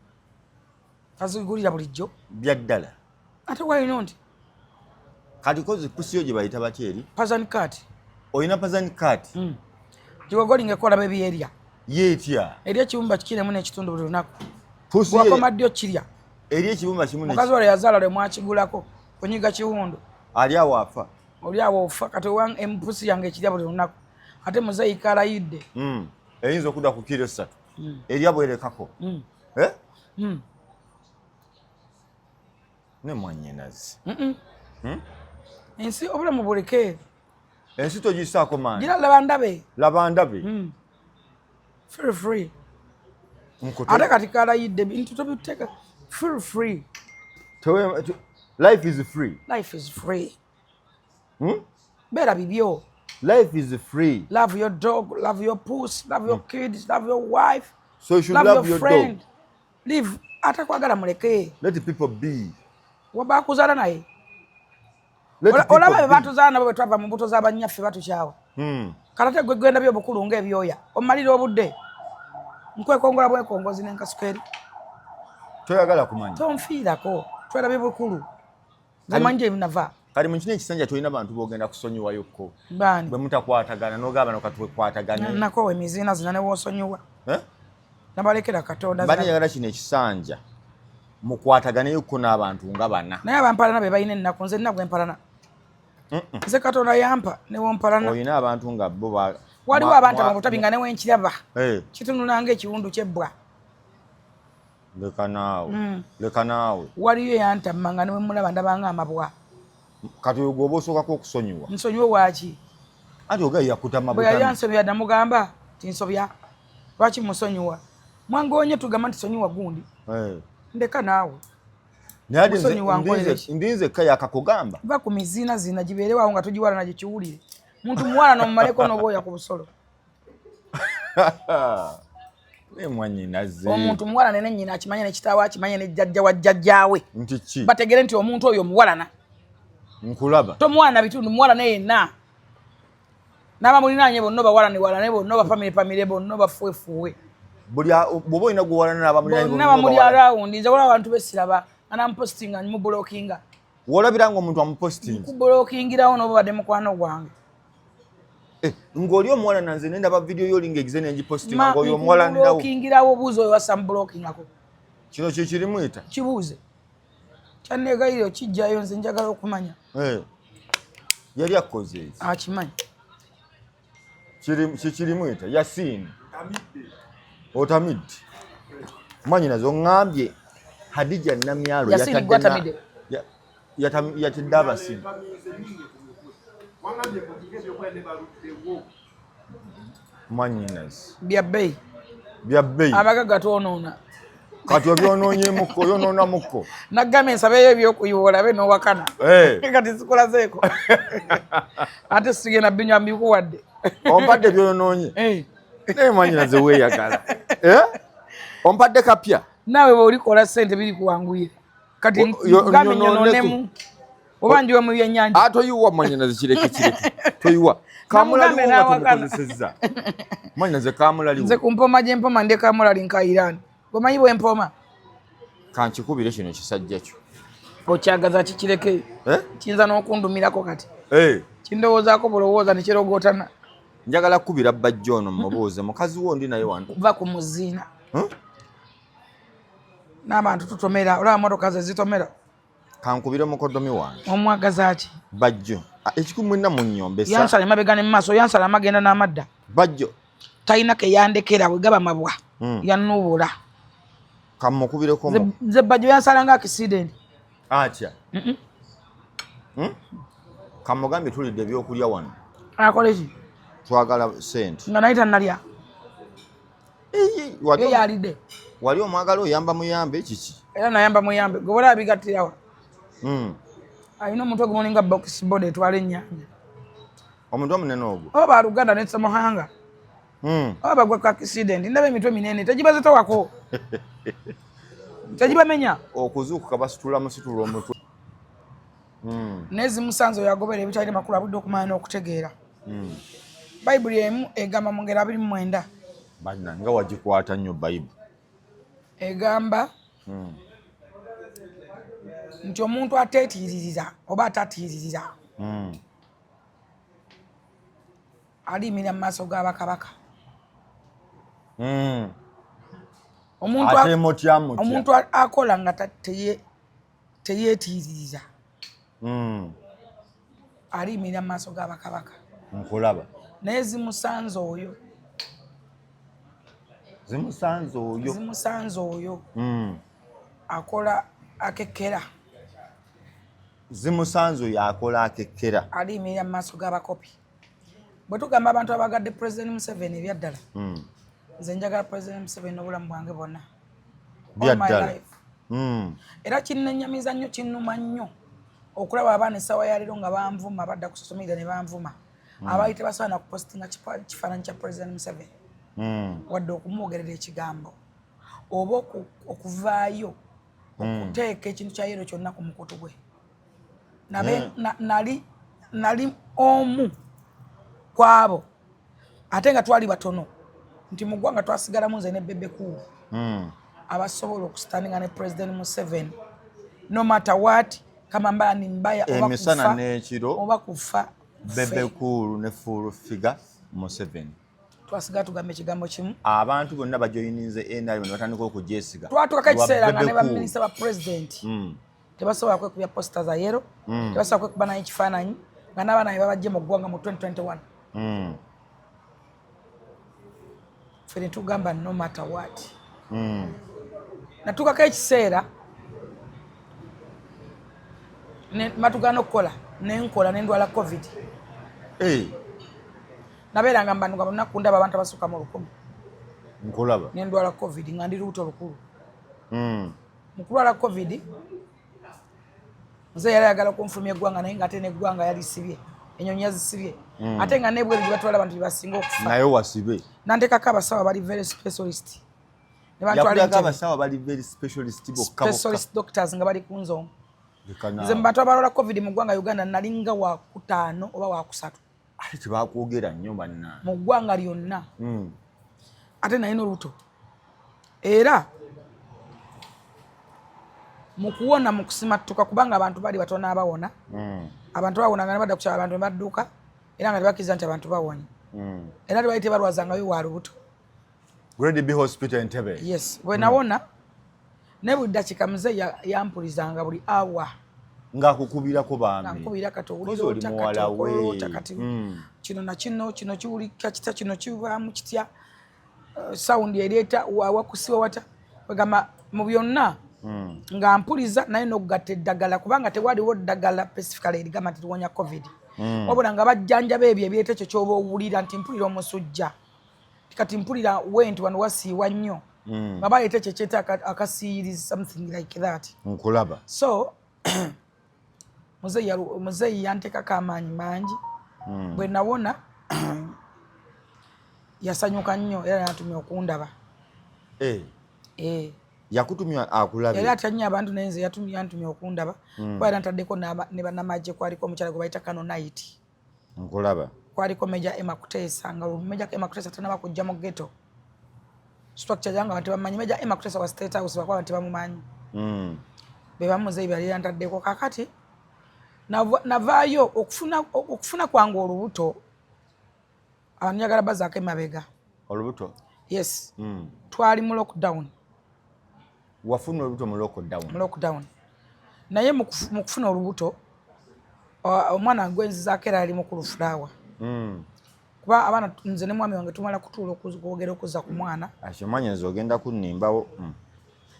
Speaker 1: azigulira bulijjo
Speaker 2: byaddala
Speaker 1: ate walina nti
Speaker 2: kati kozi pusiyo gye bayita batyeri
Speaker 1: pazan cat
Speaker 2: oyina pazan cat
Speaker 1: gigogolinga ekola bebyerya
Speaker 2: yeetya
Speaker 1: erya ekibumba kikiremu n'ekitundu buli lunaku
Speaker 2: pusi
Speaker 1: wakomaddyo kirya
Speaker 2: erya ekibumba kimu
Speaker 1: mukazi wale yazaala lwe mwakigulako kunyiga kiwundu
Speaker 2: ali awo afa
Speaker 1: oli awo ofa kati empusi yange ekirya buli lunaku ate muzeeyi kalayidde
Speaker 2: eyinza okudda ku kiro 3 erya bwerekako ne mwanyinazi
Speaker 1: ensi obulamu buleke
Speaker 2: ensi togisaako maanyi
Speaker 1: gira laba ndabe feel free ate kati kalayidde bintu tobiteka feel free
Speaker 2: life is free
Speaker 1: beera bibyo
Speaker 2: life is free
Speaker 1: love your dog love your puss love your kids love your wife
Speaker 2: so you should love your
Speaker 1: friend
Speaker 2: dog
Speaker 1: live ate kwagala muleke
Speaker 2: let the people be
Speaker 1: wabakuzaala naye olaba be batuzaala nabo bwe twava mu mbuto z'abanyaffe batukyawa kalate gwe gwenda byobukulu ng'ebyoya omalira obudde nkwekongola bwekongozi n'enkasukeri
Speaker 2: toyagala kumanya
Speaker 1: tonfiirako twera byobukulu zemanyi gye binava
Speaker 2: kali mu kino ekisanja tolina bantu boogenda kusonyiwayokko
Speaker 1: bani
Speaker 2: bwe mutakwatagana n'ogamba nokatwekwatagane
Speaker 1: nako emiziina zina ne woosonyiwa nabalekera katonda
Speaker 2: bani yagala kino ekisanja mukwataganeyo n'abantu nga bana
Speaker 1: naye abampalana be balina ennaku nze nnaku empalana nze katonda yampa newompalana
Speaker 2: olina abantu nga bo
Speaker 1: waliwo abantu ababutabi nga newenkiraba kitunula ng'ekiwundu ky'ebbwa
Speaker 2: leka naawe
Speaker 1: waliyo yantamma nga newemulaba ndabanga amabwa
Speaker 2: kati ogwo oba osookako okusonyiwa
Speaker 1: nsonyiwe waaki
Speaker 2: anti ogayi yakutama
Speaker 1: bwe yali ansobya namugamba tinsobya lwaki musonyiwa mwangoonye tugamba nti sonyiwa gundi ndeka naawe
Speaker 2: ndinze kaya akakugamba
Speaker 1: va ku miziina zina gibeerewawo nga togiwala nagye kiwulire muntu muwala nomumaleko nobwoya ku busolo
Speaker 2: mwanyinaze
Speaker 1: omuntu muwala nene nyina akimanya nekitaawe akimanya nejjajja wa jjajjaawe bategere nti omuntu oyo muwalana
Speaker 2: nkulaba
Speaker 1: tomuwalana bitundu muwalana yenna n'abamulinaanye bonna bawalane bonna bapamirepamire bonna bafuwefuwe
Speaker 2: bwoba olina gwewalana
Speaker 1: bonna bamuli arawundi nze wala abantu besiraba anampostinga mubulookinga
Speaker 2: wolabira nga omuntu amupostinga
Speaker 1: nkubulokingirawo noba badde mukwano gwange
Speaker 2: ng'oli omuwala nanze nendaba video yolinga egize nengipostinga ng'oli omuwala ndawo
Speaker 1: okingirawo obuuza oyo wasa mubulokingako
Speaker 2: kino kyekirimuyita
Speaker 1: kibuuze kyanneegayire okijjayo nze njagala okumanya
Speaker 2: yali akoze
Speaker 1: akimanyi
Speaker 2: kikirimuyita Yasin otamidde manyi nazo ŋŋambye Hadija Namyalo yatidde abasimu manyinazi byabbeyi
Speaker 1: abagaga twonoona
Speaker 2: kati obyonoonyemuko yonoonamuko
Speaker 1: naggamba ensabeyo ebyokuyiwa be n'owakana kati zikulazeeko ate sigenda binywa mbikuwadde
Speaker 2: ompadde byonoonye naye manyinaze weeyagala ompadde kapya
Speaker 1: naawe bweolikola ssente biri kuwanguyire kati ngambe nyonoonemu oba njiwe mu byennyanja
Speaker 2: toyiwa manyinaze kireke toyiwa kamulali nga tumukozesezza manyinaze kamulali
Speaker 1: nze ku mpoma gy'empoma ndi kamulali nkayirani gomanyi bwempoma
Speaker 2: kankikubire kino kisajja kyo
Speaker 1: okyagaza kikireke kiyinza n'okundumirako kati kindowoozaako bulowooza nekirogootana
Speaker 2: njagala kubira bajja ono mubuuze mukazi wo ndi naye wano
Speaker 1: va ku muziina n'abantu tutomera olaba motoka ze zitomera
Speaker 2: kankubire mukodomi wange
Speaker 1: omwagaza ki
Speaker 2: bajjo ekikumwena mu nnyombe
Speaker 1: yansala emabega ne mu maaso yansala amagenda n'amadda
Speaker 2: bajjo
Speaker 1: talina ke yandekera bwe gaba mabwa yanuubula
Speaker 2: kamukubireko
Speaker 1: nze bajjo yansala nga akisidenti
Speaker 2: atya kamugambye tulidde ebyokulya wano
Speaker 1: akole ki
Speaker 2: twagala sente
Speaker 1: nga naye tannalya ye yalidde
Speaker 2: wali omwagala oyamba muyambe kiki
Speaker 1: era nayamba muyambe gobola abigattirawa alina omuntu ogumoninga box board etwala ennyanja
Speaker 2: omuntu omunene ogwo
Speaker 1: oba aluganda nesamuhanga oba bagwe ku accident ndaba emitwe minene tegibazitowako tegibamenya
Speaker 2: okuzuukuka basitula musitula omutwe
Speaker 1: nezimusanze oyo agobera ebitalina makulu abudde okumanya n'okutegeera bayibuli emu egamba mu ngero 29
Speaker 2: banna nga wagikwata nnyo bayibuli
Speaker 1: egamba nti omuntu ateetiiririza oba atatiiririza alimira mu maaso g'abakabaka omuntu akola nga teyeetiiririza alimira mu maaso g'abakabaka
Speaker 2: nkulaba
Speaker 1: naye zimusanze oyo akola akekera
Speaker 2: zimusanze oyo akola akekera
Speaker 1: alimirira mu maaso g'abakopi bwe tugamba abantu abagadde President Museveni ebyaddala nze njagala President Museveni n'obulamu bwange bwonna
Speaker 2: byaddala
Speaker 1: era kinnenyamiza nnyo kinnuma nnyo okulaba abaana essaawa ya leero nga banvuma badda ku social media ne banvuma abaali tebasobola kupostinga kifaananyi kya President Museveni wadde okumwogerera ekigambo oba okuvaayo okuteeka ekintu kya yero kyonna ku mukutu gwe nali omu kwabo ate nga twali batono nti mu ggwanga twasigalamu nze ne Bebe Cool abasobola okusitandinga ne President Museveni no matter what kama mbaya ni mbaya
Speaker 2: emisana n'ekiro
Speaker 1: oba kufa
Speaker 2: Bebe Cool ne full figure Museveni
Speaker 1: twasiga tugambe ekigambo kimu
Speaker 2: abantu bonna bajoyininze NRM ne batandika okugyesiga
Speaker 1: twatuuka ekiseera nga ne baminisita ba president tebasobola kwekubya posta za yero tebasobola kwekuba nayo ekifaananyi nga n'abaana be babajje mu ggwanga mu 2021 ffe ne tugamba no matter what natuukako ekiseera matugana okukola nenkola nendwala covid nabeeranga mbanduga lunaku ndaba abantu abasukka mu 100
Speaker 2: nkulaba
Speaker 1: nendwala covid nga ndi luuto lukulu mu kulwala covid nze yali ayagala kunfulumya eggwanga naye nga ate neggwanga yali sibye enyonyi yazisibye ate nga nebweru gye batwala abantu gyebasinga okufa
Speaker 2: naye wasibe
Speaker 1: nanteekako abasawo bali very specialist specialist doctors nga bali kunzo nze mu bantu abalwala covid mu ggwanga Uganda nalinga wa 5 oba wa 3
Speaker 2: ate tebakwogera nnyo banna
Speaker 1: mu ggwanga lyonna ate nalina olubuto era mu kuwona mu kusimattuka kubanga abantu bali batono abawona abantu bawonanga ne badda kukyala abantu ne badduka era nga tebakkiriza nti abantu bawonye era tebaali tebalwazangayo wa lubuto.
Speaker 2: Grade B hospital Entebbe.
Speaker 1: Yes, bwe nawona ne buli ddakiika muzeeyi yampulizanga buli awa
Speaker 2: ng'akukubirako bambi.
Speaker 1: Ng'akukubira kati owulira ota kati kino na kino kiwulika kitya kino kivaamu kitya sawundi ereeta wakusiwa wata bagamba mu byonna nga mpuliza naye n'okugatta eddagala kubanga tewaliwo ddagala specifically erigamba nti liwonya covid wabula nga bajjanjaba ebyo ebyeta ekyo ky'oba owulira nti mpulira omusujja kati mpulira wenti wano wasiiwa nnyo nga baleeta ekyo kyeta akasiirizi something like that.
Speaker 2: Nkulaba.
Speaker 1: So muzeeyi yanteekako amaanyi mangi bwe nawona yasanyuka nnyo era natumya okundaba.
Speaker 2: Yakutumya akulabe.
Speaker 1: Era atanye abantu naye nze yantumya okundaba kuba era ntaddeko ne bannamagye kwaliko omukyala gwe bayita Kano Night.
Speaker 2: Nkulaba.
Speaker 1: Kwaliko Meja Emma Kuteesa nga Meja Emma Kuteesa tanaba kujja mu ghetto. Structure yange abantu bamanyi Meja Emma Kuteesa wa State House bakuba abantu bamumanyi. Be bamuzeeyi bali ntaddeko kakati navaayo okufuna kwange olubuto abantu njagala bazaako emabega.
Speaker 2: Olubuto?
Speaker 1: Yes. Twali mu lockdown.
Speaker 2: Wafuna olubuto mu lockdown?
Speaker 1: Mu lockdown. Naye mu kufuna olubuto omwana gwenzizaako era ali mukulu Flower. Kuba abaana nze ne mwami wange tumala kutuula okwogera okuza ku mwana.
Speaker 2: Akimanyi nze ogenda kunnimbawo.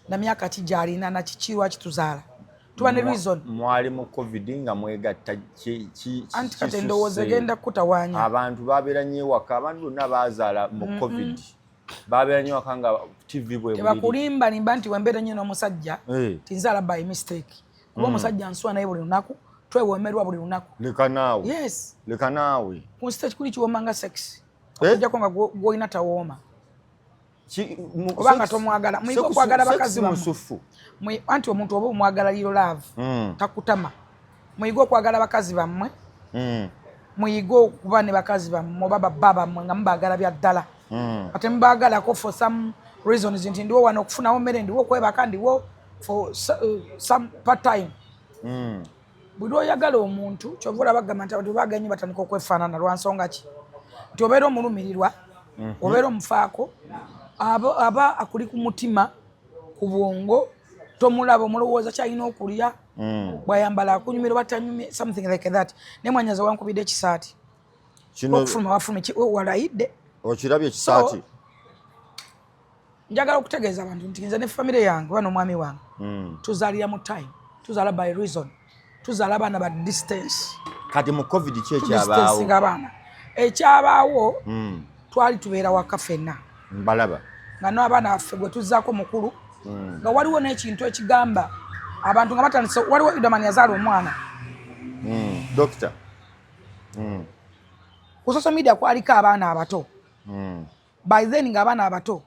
Speaker 1: Na myaka ki gy'alina na kiki lwaki tuzaala. Tuba ne reason.
Speaker 2: Mwali mu covid nga mwegatta
Speaker 1: anti kati ndowooza egenda kutawaanya.
Speaker 2: Abantu babeera nnyo ewaka abantu bonna bazaala mu covid. Babeera nnyo ewaka nga TV bwe buliri.
Speaker 1: Tebakulimbalimba nti wembeera nnyo n'omusajja tinzaala by mistake. Kuba omusajja nsuwa naye buli lunaku twewomerwa buli lunaku.
Speaker 2: Leka naawe.
Speaker 1: Yes.
Speaker 2: Leka naawe.
Speaker 1: Ku stage kuli kiwooma nga sex. Okujjako nga gw'olina tawooma. Kubanga tomwagala muyiga okwagala bakazi bammwe anti omuntu oba omwagala liro love takutama muyiga okwagala bakazi bammwe muyiga okuba ne bakazi bammwe oba babba bammwe nga mubaagala bya ddala ate mubaagalako for some reasons nti ndiwo wano okufunawo mmere ndiwo okwebaka ndiwo for some part time buli oyagala omuntu kyova olaba bagamba nti abantu baganye batandika okwefaanana lwa nsonga ki nti obeera omulumirirwa obeera omufaako aba akuli ku mutima ku bwongo tomulaba omulowooza kyalina okulya bwayambala akunyumira batanyumye something like that ne mwanyaza wankubidde ekisaati okufuluma wafuluma walayidde
Speaker 2: okirabye ekisaati
Speaker 1: njagala okutegeeza abantu nti nze ne famire yange bano omwami wange tuzaalira mu time tuzaala by reason tuzaala abaana ba distance
Speaker 2: kati mu covid ki ekyabaawo
Speaker 1: abaana ekyabaawo twali tubeera waka ffenna
Speaker 2: mbalaba
Speaker 1: nga n'abaana baffe gwe tuzzaako mukulu nga waliwo n'ekintu ekigamba abantu nga batandise waliwo Idomani yazaala omwana
Speaker 2: dokita
Speaker 1: ku social media kwaliko abaana abato by then nga abaana abato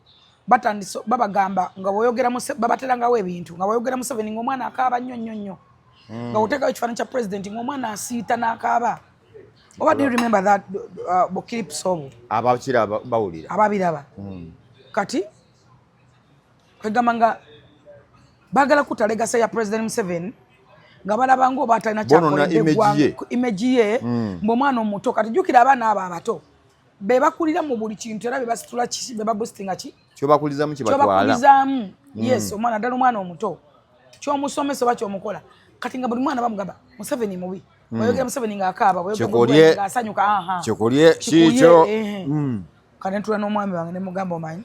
Speaker 1: batandise babagamba nga bw'oyogera babaterangawo ebintu nga bw'oyogera Museveni ng'omwana akaaba nnyo nnyo nnyo nga oteekawo ekifaananyi kya president ng'omwana asiita n'akaaba oba do you remember that clips obo
Speaker 2: abakira bawulira
Speaker 1: ababiraba kati kwegamba nga baagala kuta legasi ya president Museveni nga balaba ng'oba atalina kyakoledde image ye ng'omwana omuto kati jjukira abaana abo abato be bakulira mu buli kintu era be basitula ki be babustinga ki
Speaker 2: kyobakulizamu kibatwala
Speaker 1: yes omwana ddala omwana omuto kyomusomesa oba kyomukola kati nga buli mwana bamugamba Museveni mubi oyogera Museveni ng'akaaba oyogera ng'asanyuka
Speaker 2: kikulye kikyo
Speaker 1: kati ntula n'omwami wange ne mugamba omanyi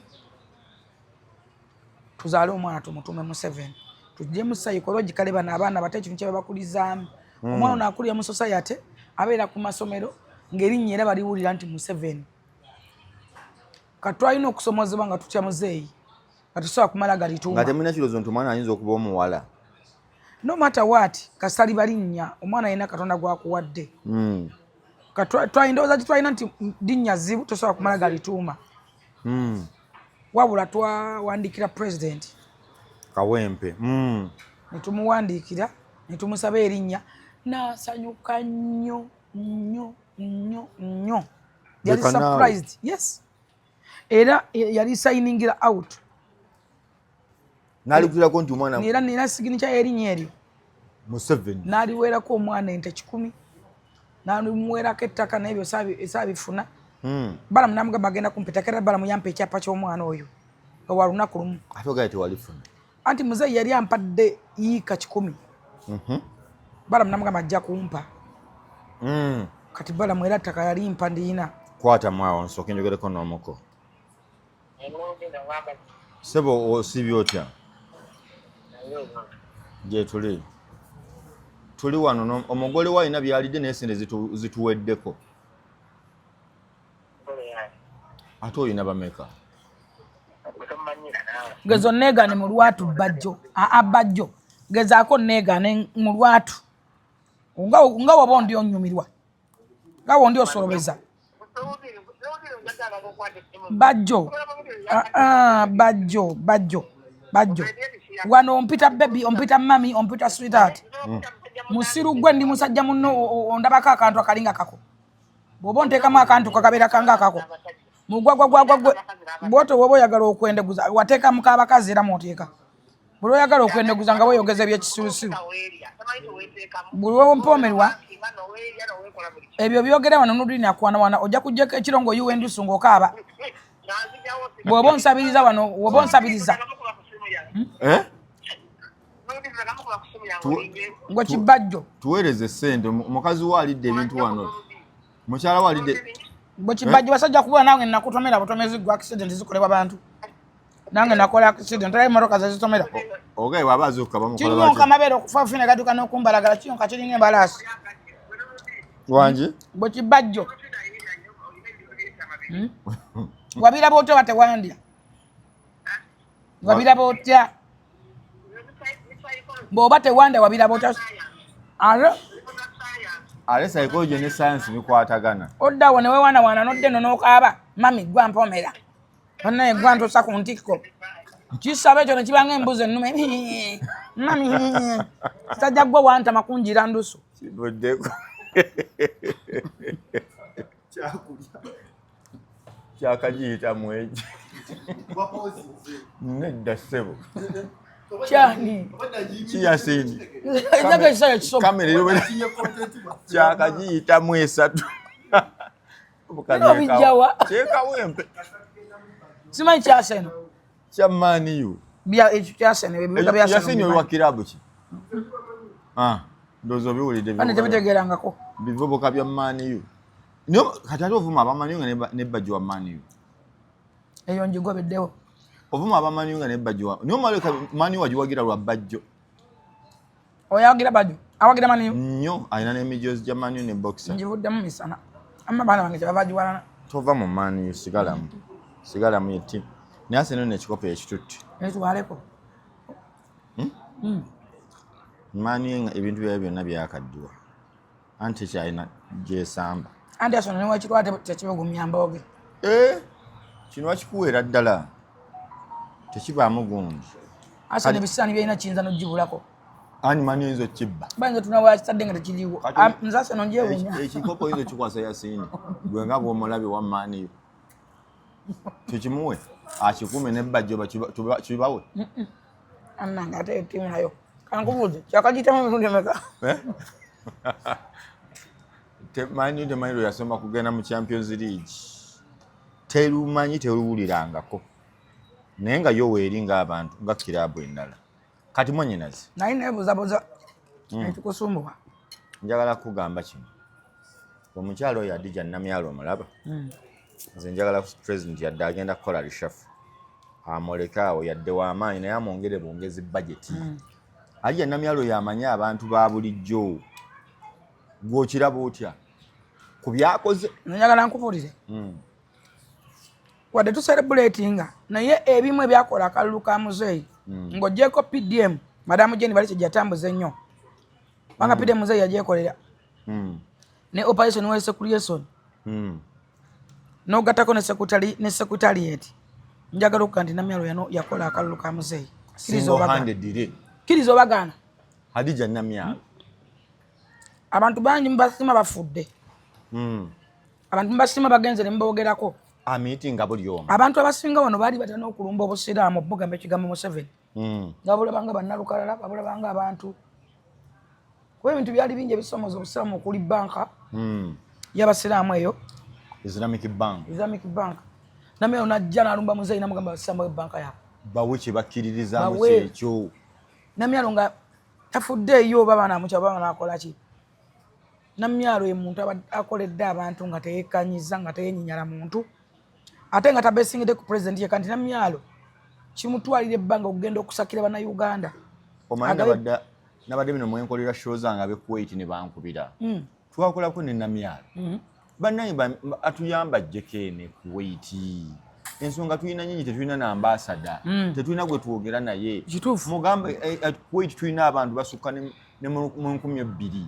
Speaker 1: tuzaale omwana tumutume Museveni tujje mu psychological bano abaana bato ekintu kye babakulizaamu omwana ono akulira mu society abeera ku masomero ng'erinnya era baliwulira nti Museveni kati twalina okusomozebwa nga tutya muzeeyi nga tusobola kumala galituuma
Speaker 2: nga temulina kirowoozo nti omwana ayinza okuba omuwala
Speaker 1: no matter what kasali balinnya omwana alina Katonda gwakuwadde twalindowooza kitwalina nti linnya zibu tosobola kumala galituuma wabula twawandiikira president
Speaker 2: Kawempe
Speaker 1: ne tumuwandiikira ne tumusaba erinnya n'asanyuka nnyo nnyo nnyo nnyo yali surprised yes era yali signingira out
Speaker 2: n'alikutirako nti omwana
Speaker 1: era nina signature erinnya eryo
Speaker 2: Museveni
Speaker 1: n'aliweerako omwana ente 10 n'amuwerako ettaka n'ebyo esaabifuna balamu n'amugamba agenda kumpetakera balamu yampa ekyapa ky'omwana oyo wa lunaku lumu
Speaker 2: ate ogaye tewalifuna
Speaker 1: anti muzeeyi yali ampadde yiika 10 balamu n'amugamba ajja kumpa kati balamu era ttaka yali mpa ndiina
Speaker 2: kwata mwawo nsooke njogereko n'omuko sebo osibye otya gye tuli wano omugole we alina byalidde naye sente zituweddeko ate oyina bameka
Speaker 1: gezo neegane mu lwatu bajjo gezaako neegane mu lwatu nga waba ondi onyumirwa nga wondi osolobeza bajjo wano ompita baby ompita mami ompita sweetheart musiru gwe ndi musajja munno ondabako akantu akalinga kako bw'oba onteekamu akantu kakabeera kanga akako mugwagwagwagwe bwoto woba oyagala okwendeguza wateekamu kabakazi era mwoteeka buli oyagala okwendeguza nga weeyogeza ebyekisirusiru buli wompoomerwa ebyo byogera wano nudini akwana ojja kujjako ekirongo oyiwa endusu ng'okaaba bw'oba onsabiriza wano woba onsabiriza gwe kibajjo
Speaker 2: tuweereze ssente omukazi we alidde ebintu wano mukyala we alidde
Speaker 1: gwe kibajjo basajja kuba nange nakutomera butomezi gwa accident zikolebwa bantu nange nakola accident era emmotoka zezitomera
Speaker 2: ogaye waba azuuka bamukola
Speaker 1: kinyonka amabeere okufa fina gaduka n'okumbalagala kinyonka kiringa embalaasi
Speaker 2: wangi
Speaker 1: gwe kibajjo wabiraba otya watewandya wabiraba otya bw'oba tewandya wabiraba otya
Speaker 2: ale psychology ne science bikwatagana
Speaker 1: oddawo ne wewaanawaana nodde no n'okaaba mami gwa mpomera onnaye gwa ntuusa ku ntikko kisaba ekyo ne kibanga embuzi ennume mami kitajja gwe wantama kunjira ndusu
Speaker 2: kibuddeko kyakagiyitamu egi nedda ssebo
Speaker 1: kyani
Speaker 2: kiyasini
Speaker 1: ezaga ekisayo ekisoma
Speaker 2: kamera eyobera kyakagiyitamu 3
Speaker 1: obijjawa
Speaker 2: kyekawempe
Speaker 1: simanyi kyaseno
Speaker 2: kya maniyu
Speaker 1: ekyo kyaseno ebibuga
Speaker 2: yasini olwa kirabu ki ndowooza obiwulidde
Speaker 1: ane tebitegerangako
Speaker 2: bivubuka bya maniyu niyo kati ate ovuma abamaniyu nga nebajjo wa maniyu
Speaker 1: eyo njigobeddewo
Speaker 2: ovuma abamaniyu nga nebajjo wa niyo maleka maniyu wagiwagira lwa bajjo
Speaker 1: oyawagira bajjo awagira maniyu
Speaker 2: nnyo alina n'emijozi gya maniyu ne boxer
Speaker 1: njivuddemu misana amma baana bange kyebabagiwalana
Speaker 2: tova mu maniyu sigalamu yeti naye ase nino ekikopo ekitutte
Speaker 1: etwaleko
Speaker 2: maniyu nga ebintu byayo byonna byakaddiwa anti kyalina gyesamba
Speaker 1: Anderson niwekitwate tekibugumya mbooge
Speaker 2: kino wakikuweera ddala tekibaamu gundi
Speaker 1: asa nebisaani byalina kiyinza nogibulako
Speaker 2: ani mani oyinza okibba
Speaker 1: bayinza tunawakitadde nga tekiriwo nze ase nongyewunya
Speaker 2: ekikopo oyinza okikwasa yasiini gwe nga bwomulabye wa maaniyo tekimuwe akikuume nebbajjo kibawe
Speaker 1: annange ate etimu nayo kankubuuze kyakagitamu emirundi meka
Speaker 2: temanyi temanyi yasoma kugenda mu Champions League terumanyi teruwulirangako naye nga yo weeri ng'abantu nga kiraabu endala kati mwanyinazi
Speaker 1: naye nebuzabuza ekikusumbua
Speaker 2: njagala kugamba kino omukyalo oyo Adija Namyalo omulaba nze njagala president yadde agenda kukola reshafu amuleke awo yadde w'amaanyi naye amwongere bwongezi budget Adija Namyalo yamanyi abantu ba bulijjo gw'okiraba otya ku byakoze
Speaker 1: njagala nkubuulire wadde tuserebulatinga naye ebimu ebyakola akalulu ka muzeeyi ng'ogyeko PDM madamu Jeni Balicha gyatambuza ennyo banga PDM muzeeyi yagyekolera ne operation we secretion n'ogattako ne secretariat njagala okuga nti Namyalo yano yakola akalulu ka muzeeyi kiriza obagaana
Speaker 2: Adija Namyalo
Speaker 1: abantu bangi mubasima bafudde abantu mubasima bagenze ne mbogerako
Speaker 2: amitinga buli omu
Speaker 1: abantu abasinga wano baali batana okulumba obusiraamu bugamba ekigambo Museveni nga bulabanga bannalukalala babulabanga abantu kuba ebintu byali bingi ebisomoza obusiraamu okuli banka y'abasiraamu eyo
Speaker 2: Islamic Bank
Speaker 1: namero najja n'alumba muzeeyi namugamba abasiraamu b'ebbanka yaabwe
Speaker 2: bawe kye bakkiririzaamu kyekyo
Speaker 1: namyalo nga tafuddeeyo oba banaamukyalo oba banaakola ki namyalo ye muntu akoledde abantu nga teyekanyiza nga teyenyinyala muntu ate nga tabesingidde ku pulezidenti ye kanti namyalo kimutwalira ebbanga okugenda okusakira bannayuganda
Speaker 2: omanyi nabadde bino mwenkolera show zange ab'Ekuwait ne bankubira twakolako ne namyalo bannaye atuyamba jekene Kuwait ensonga tulina nyinyi tetulina na ambassador tetulina gwe tuwogera naye mugambe Kuwait tulina abantu basukka ne mu 2,000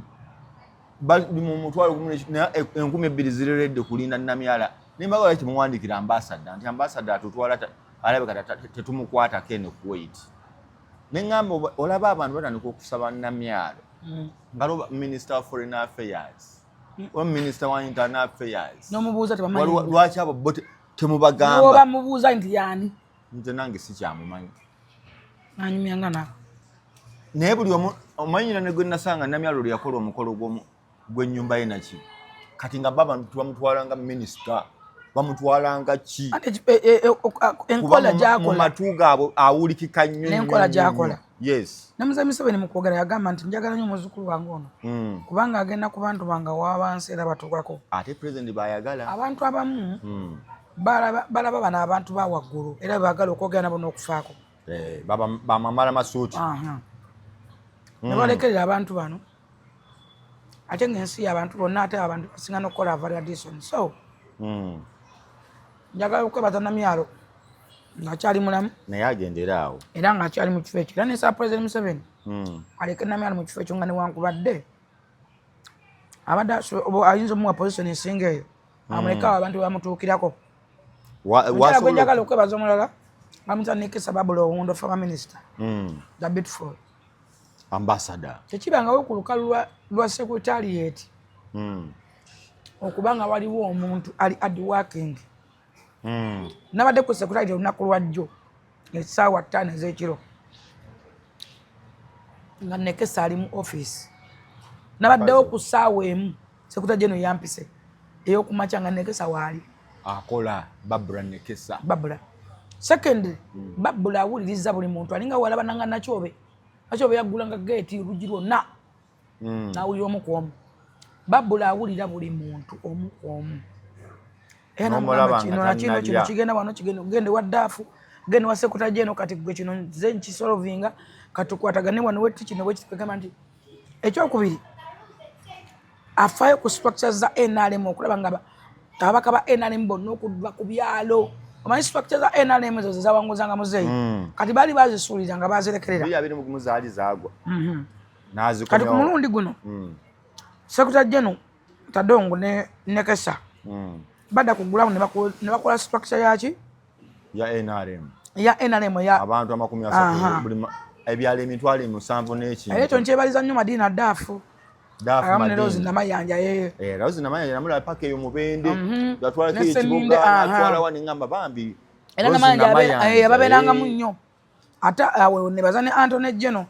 Speaker 2: mu mutwalo 2,000 zireredde kulinda namyala nimbaga timuwandikira ambassador nti ambassador atutwala alabeka tetumukwata kene Kuwait nengamba olaba abantu batandika okusaba namyalo ngalo Minister of Foreign Affairs Minister wa Internal Affairs
Speaker 1: nomubuuza tebamanyi
Speaker 2: lwaki abo bote temubagamba
Speaker 1: oba mubuuza nti yani
Speaker 2: nze nange si kyamumanyi
Speaker 1: anyumyanga na
Speaker 2: naye buli omanyira ne gwe nasanga namyalo yakola omukolo gw'ennyumba ye naki kati nga baba bamutwalanga minister bamutwalanga ki
Speaker 1: enkola gyakola
Speaker 2: mu matu gaabo awulikika nnyo
Speaker 1: n'enkola gyakola
Speaker 2: yes
Speaker 1: namuze Museveni mu kwogera yagamba nti njagala nnyo omuzukulu wange ono kubanga agenda ku bantu bange w'abansi era batukako
Speaker 2: ate president bayagala
Speaker 1: abantu abamu balaba bano abantu bawaggulu era baagala okwogera nabo n'okufaako
Speaker 2: bamamala masuuti
Speaker 1: ne balekerera abantu bano ate ng'ensi y'abantu bonna ate abantu basinga n'okukola variation so njagala okwebaza namyalo ng'akyali mulamu
Speaker 2: naye agendera awo
Speaker 1: era ng'akyali mu kifo ekyo era nesaba President Museveni aleke namyalo mu kifo ekyo nga newankubadde abadde ayinza omuwa position esinga eyo amuleke awo abantu bamutuukirako omukyala gwe njagala okwebaza omulala bamuyita Nekesa Babula Owundo former minister the beautiful
Speaker 2: ambassador
Speaker 1: tekibangawo ku lukalu lwa secretariat okubanga waliwo omuntu ali hardworking nabadde ku secretariat olunaku lwajjo essaawa 5 ez'ekiro nga Nekesa ali mu office nabaddewo ku ssaawa emu secretary general yampise ey'okumakya nga Nekesa waali
Speaker 2: akola Babula Nekesa
Speaker 1: Babula secondly Babula awuliriza buli muntu alinga walaba nanga Nakyobe yaggulanga gate lugi lwonna n'awulira omu ku omu Babula awulira buli muntu omu ku omu era namugamba kino kigenda wano gende wa ddaafu gende wa secretary general kati gwe kino nze nkisolovinga katukwatagane wano wetti kino wekitugamba nti ekyokubiri afaayo ku structures za NRM okulaba nga ababaka ba NRM bonna okuva ku byalo omanyi structures za NRM ezo zezawanguzanga muzeeyi kati baali bazisuulira nga bazirekerera
Speaker 2: 20 zaali zaagwa
Speaker 1: kati ku mulundi guno secretary general Tadongo ne Nekesa badda ku ground ne bakola structure yaki
Speaker 2: ya NRM abantu 30 buli ebyalo emitwalo 7 n'ekintu
Speaker 1: ekyo nkyebaliza nnyo Madina Daafu ne Rose Namayanja
Speaker 2: Rose Namayanja namulaba paka eyo mubende yatwala ekibuga natwala wani ngamba bambi
Speaker 1: era Namayanja yababeerangamu nnyo ate awo ne baza ne Anthony General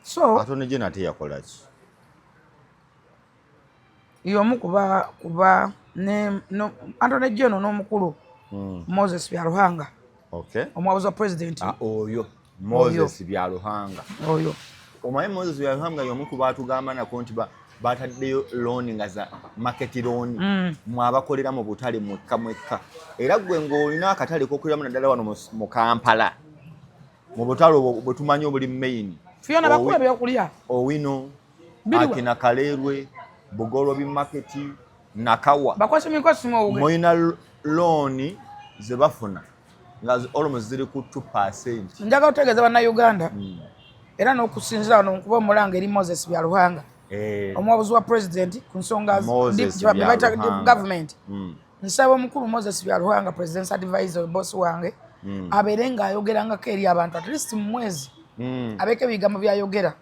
Speaker 1: so
Speaker 2: Anthony General ate yakola ki
Speaker 1: yomu kuba ne Anthony General n'omukulu Moses Byaruhanga omwabuzi wa president
Speaker 2: oyo Moses Byaruhanga
Speaker 1: oyo
Speaker 2: omanyi Moses Byaruhanga yomu ku batugamba nako nti bataddeyo loan nga za market loan mwabakolera mu butale mwekka era gwe ng'olina akatale k'okuliramu naddala wano mu Kampala mu butale bwe tumanyi obuli main
Speaker 1: Fiona bakula byokulya
Speaker 2: Owino akina Kalerwe Bugolobi market Nakawa
Speaker 1: bakwase mikosi
Speaker 2: moina loan ze bafuna nga almost ziri ku 2%.
Speaker 1: Njaga otegeza bana Uganda era n'okusinzira wano kuba omulanga eri Moses Byaruhanga omwabuzi wa president ku nsonga government nsaba omukulu Moses Byaruhanga president's advisor boss wange abeere ng'ayogerangako eri abantu at least mu mwezi abeke ebigambo byayogera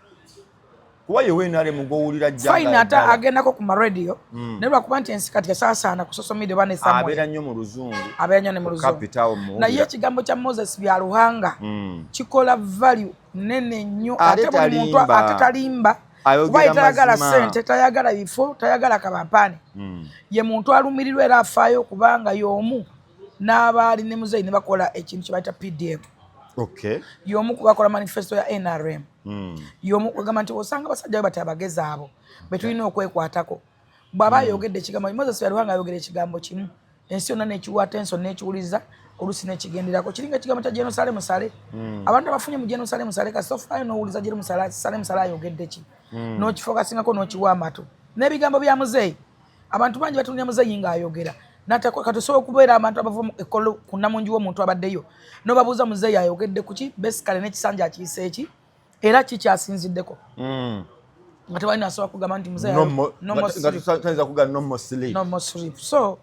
Speaker 2: kuba yewe nale mugowulira
Speaker 1: janga fine ata agendako ku radio ne lwakuba nti ensi kati yasaasana ku social media bane samwe
Speaker 2: abeera nnyo mu luzungu
Speaker 1: capital mu naye ekigambo kya Moses Byaruhanga kikola value nene nnyo ate buli muntu atatalimba kuba tayagala ssente tayagala bifo tayagala kabampaane ye muntu alumirirwa era afaayo kubanga y'omu n'abaali ne muzeeyi ne bakola ekintu kye bayita PDM y'omu kubakola manifesto ya NRM y'omu kugamba nti osanga abasajja bati abagezi abo betulina okwekwatako bw'aba ayogedde ekigambo Moses Yaluhanga ayogera ekigambo kimu ensi yonna n'ekiwaata ensonyi n'ekiwuliza oluusi n'ekigenderako kiringa ekigambo kya Jerusalemu Sale abantu abafunye mu Jerusalemu Sale kasofaayo n'owuliza Jerusalemu Sale ayogedde ki n'okifokasingako n'okiwa amatu n'ebigambo bya muzeeyi abantu bangi batunulira muzeeyi ng'ayogera katusobola okubeera abantu abava ekkolo ku nnamungi w'omuntu abaddeyo n'obabuuza muzeeyi ayogedde ku ki besikale n'ekisanja akiyise eki era kikyasinziddeko nga tebalina asobola kugamba nti muzeeyi no more sleep so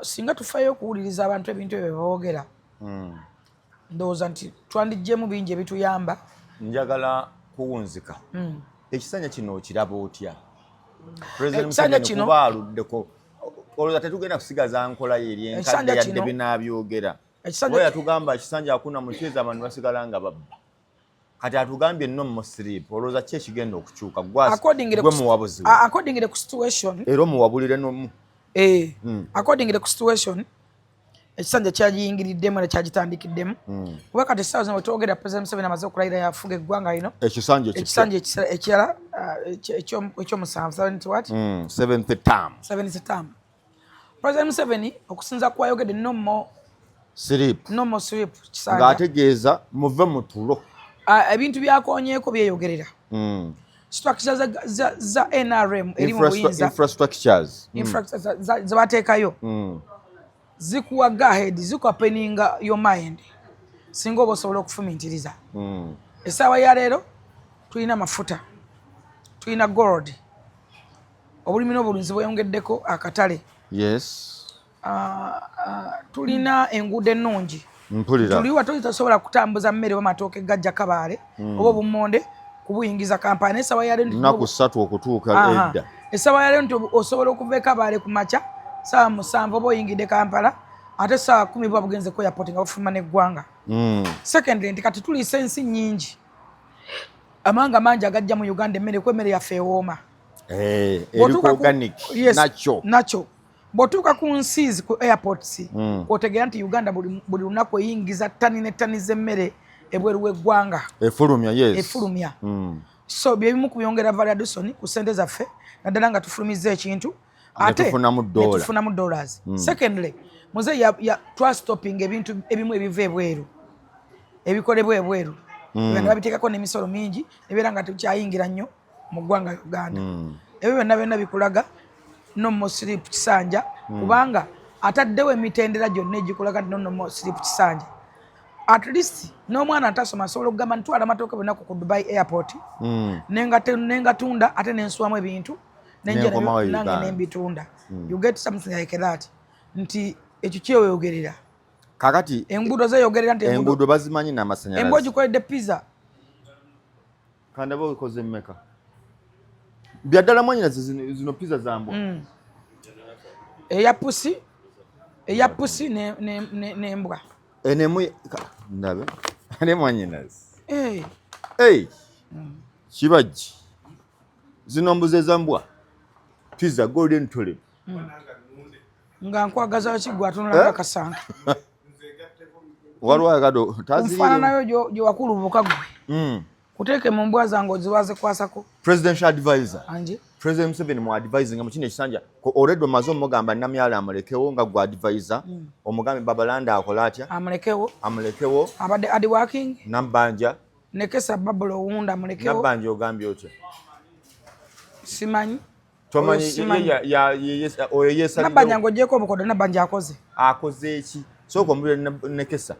Speaker 1: singa tufaayo okuwuliriza abantu ebintu ebyo boogera ndowooza nti twandijjemu bingi ebituyamba
Speaker 2: njagala kuwunzika ekisanja kino okiraba otya
Speaker 1: ekisanja kino
Speaker 2: kuba aluddeko olowooza tetugenda kusigaza nkola ye eri enkadde yadde binaabyogera oyo atugamba ekisanja akuna muteeza abantu basigala nga babba kati atugambye no more sleep olowooza ki ekigenda okukyuka gwe muwabuzi
Speaker 1: according to situation
Speaker 2: era omuwabulire nomu
Speaker 1: according to situation ekisanja kyagiyingiriddemu era kyagitandikiddemu kuba kati essaawa zino wetwogera President Museveni amaze okulayira yafuga eggwanga lino ekisanja ekirala ekyomusanvu 70th term President Museveni okusinza kwayogedde no more sleep kisanja
Speaker 2: ng'ategeeza muve mu tulo
Speaker 1: ebintu byakonyeeko byeyogerera structures za NRM eri mu buyinza zebateekayo zikuwa gahead zikuwa peninga your mind singa oba osobola okufumintiriza essaawa ya leero tulina mafuta tulina gold obulimi n'obulunzi bweyongeddeko akatale tulina enguudo ennungi tuliwa tutasobola kutambuza mmere w'amatooke gajja Kabaale oba obummonde kubuyingiza kampani essaawa ya leero
Speaker 2: nnaku 3 okutuuka edda
Speaker 1: essaawa ya leero nti osobola okuva e Kabaale ku makya saa 7 oba oyingidde Kampala ate saa 10 bwa bugenze ku airport nga bufuluma n'eggwanga secondly nti kati tuliisa ensi nnyingi amanga mangi agajja mu Uganda emmere ku emmere yaffe ewooma nakyo bw'otuuka ku nsiizi ku airports kwotegeera nti Uganda buli lunaku eyingiza ttani ne ttani z'emmere ebweru w'eggwanga efulumya so byebimu ku byongera variadison ku ssente zaffe naddala nga tufulumizza ekintu ate netufunamu dollars secondly muzeeyi twastopping ebintu ebimu ebiva ebweru ebikolebwa ebweru bano babiteekako n'emisolo mingi ebeera nga tukyayingira nnyo mu ggwanga Uganda ebyo byonna bikulaga no more sleep kisanja kubanga ataddewo emitendera gyonna egikulaga nti no more sleep kisanja at least n'omwana atasoma asobola okugamba ntwala amatooke bonna ku Dubai airport nengatunda ate nenswamu ebintu nange nembitunda you get something like that nti ekyo kyeweyogerera
Speaker 2: kakati
Speaker 1: enguudo zeyogerera nti
Speaker 2: enguudo bazimanyi n'amasannyalaze
Speaker 1: embwa gikoledde pizza
Speaker 2: kandaba okoze mmeka byaddala mwanyina zino pizza zambwa
Speaker 1: eya pusi n'embwa
Speaker 2: ndabe ne mwanyinazi kibajji zino mbuze zambwa pizza golden tulip
Speaker 1: nga nkwagaza kigwa atunula akasanke
Speaker 2: waliwo agado
Speaker 1: nfaananayo gye wakulubuka gwe kuteeke mu mbwa zange ozibaze kwasako
Speaker 2: presidential advisor President Museveni mu advising mu kino ekisanja already omaze omugamba namyala amulekewo nga gwe advisor omugambi Babalanda akola atya amulekewo
Speaker 1: abadde adi working
Speaker 2: Nabbanja
Speaker 1: Nekesa Babulo Owunda amulekewo
Speaker 2: Nabbanja ogambye otya
Speaker 1: simanyi
Speaker 2: tomanyi oyeyesa
Speaker 1: Nabbanja ng'ogyeko obukodo Nabbanja
Speaker 2: akoze eki sooka omubire Nekesa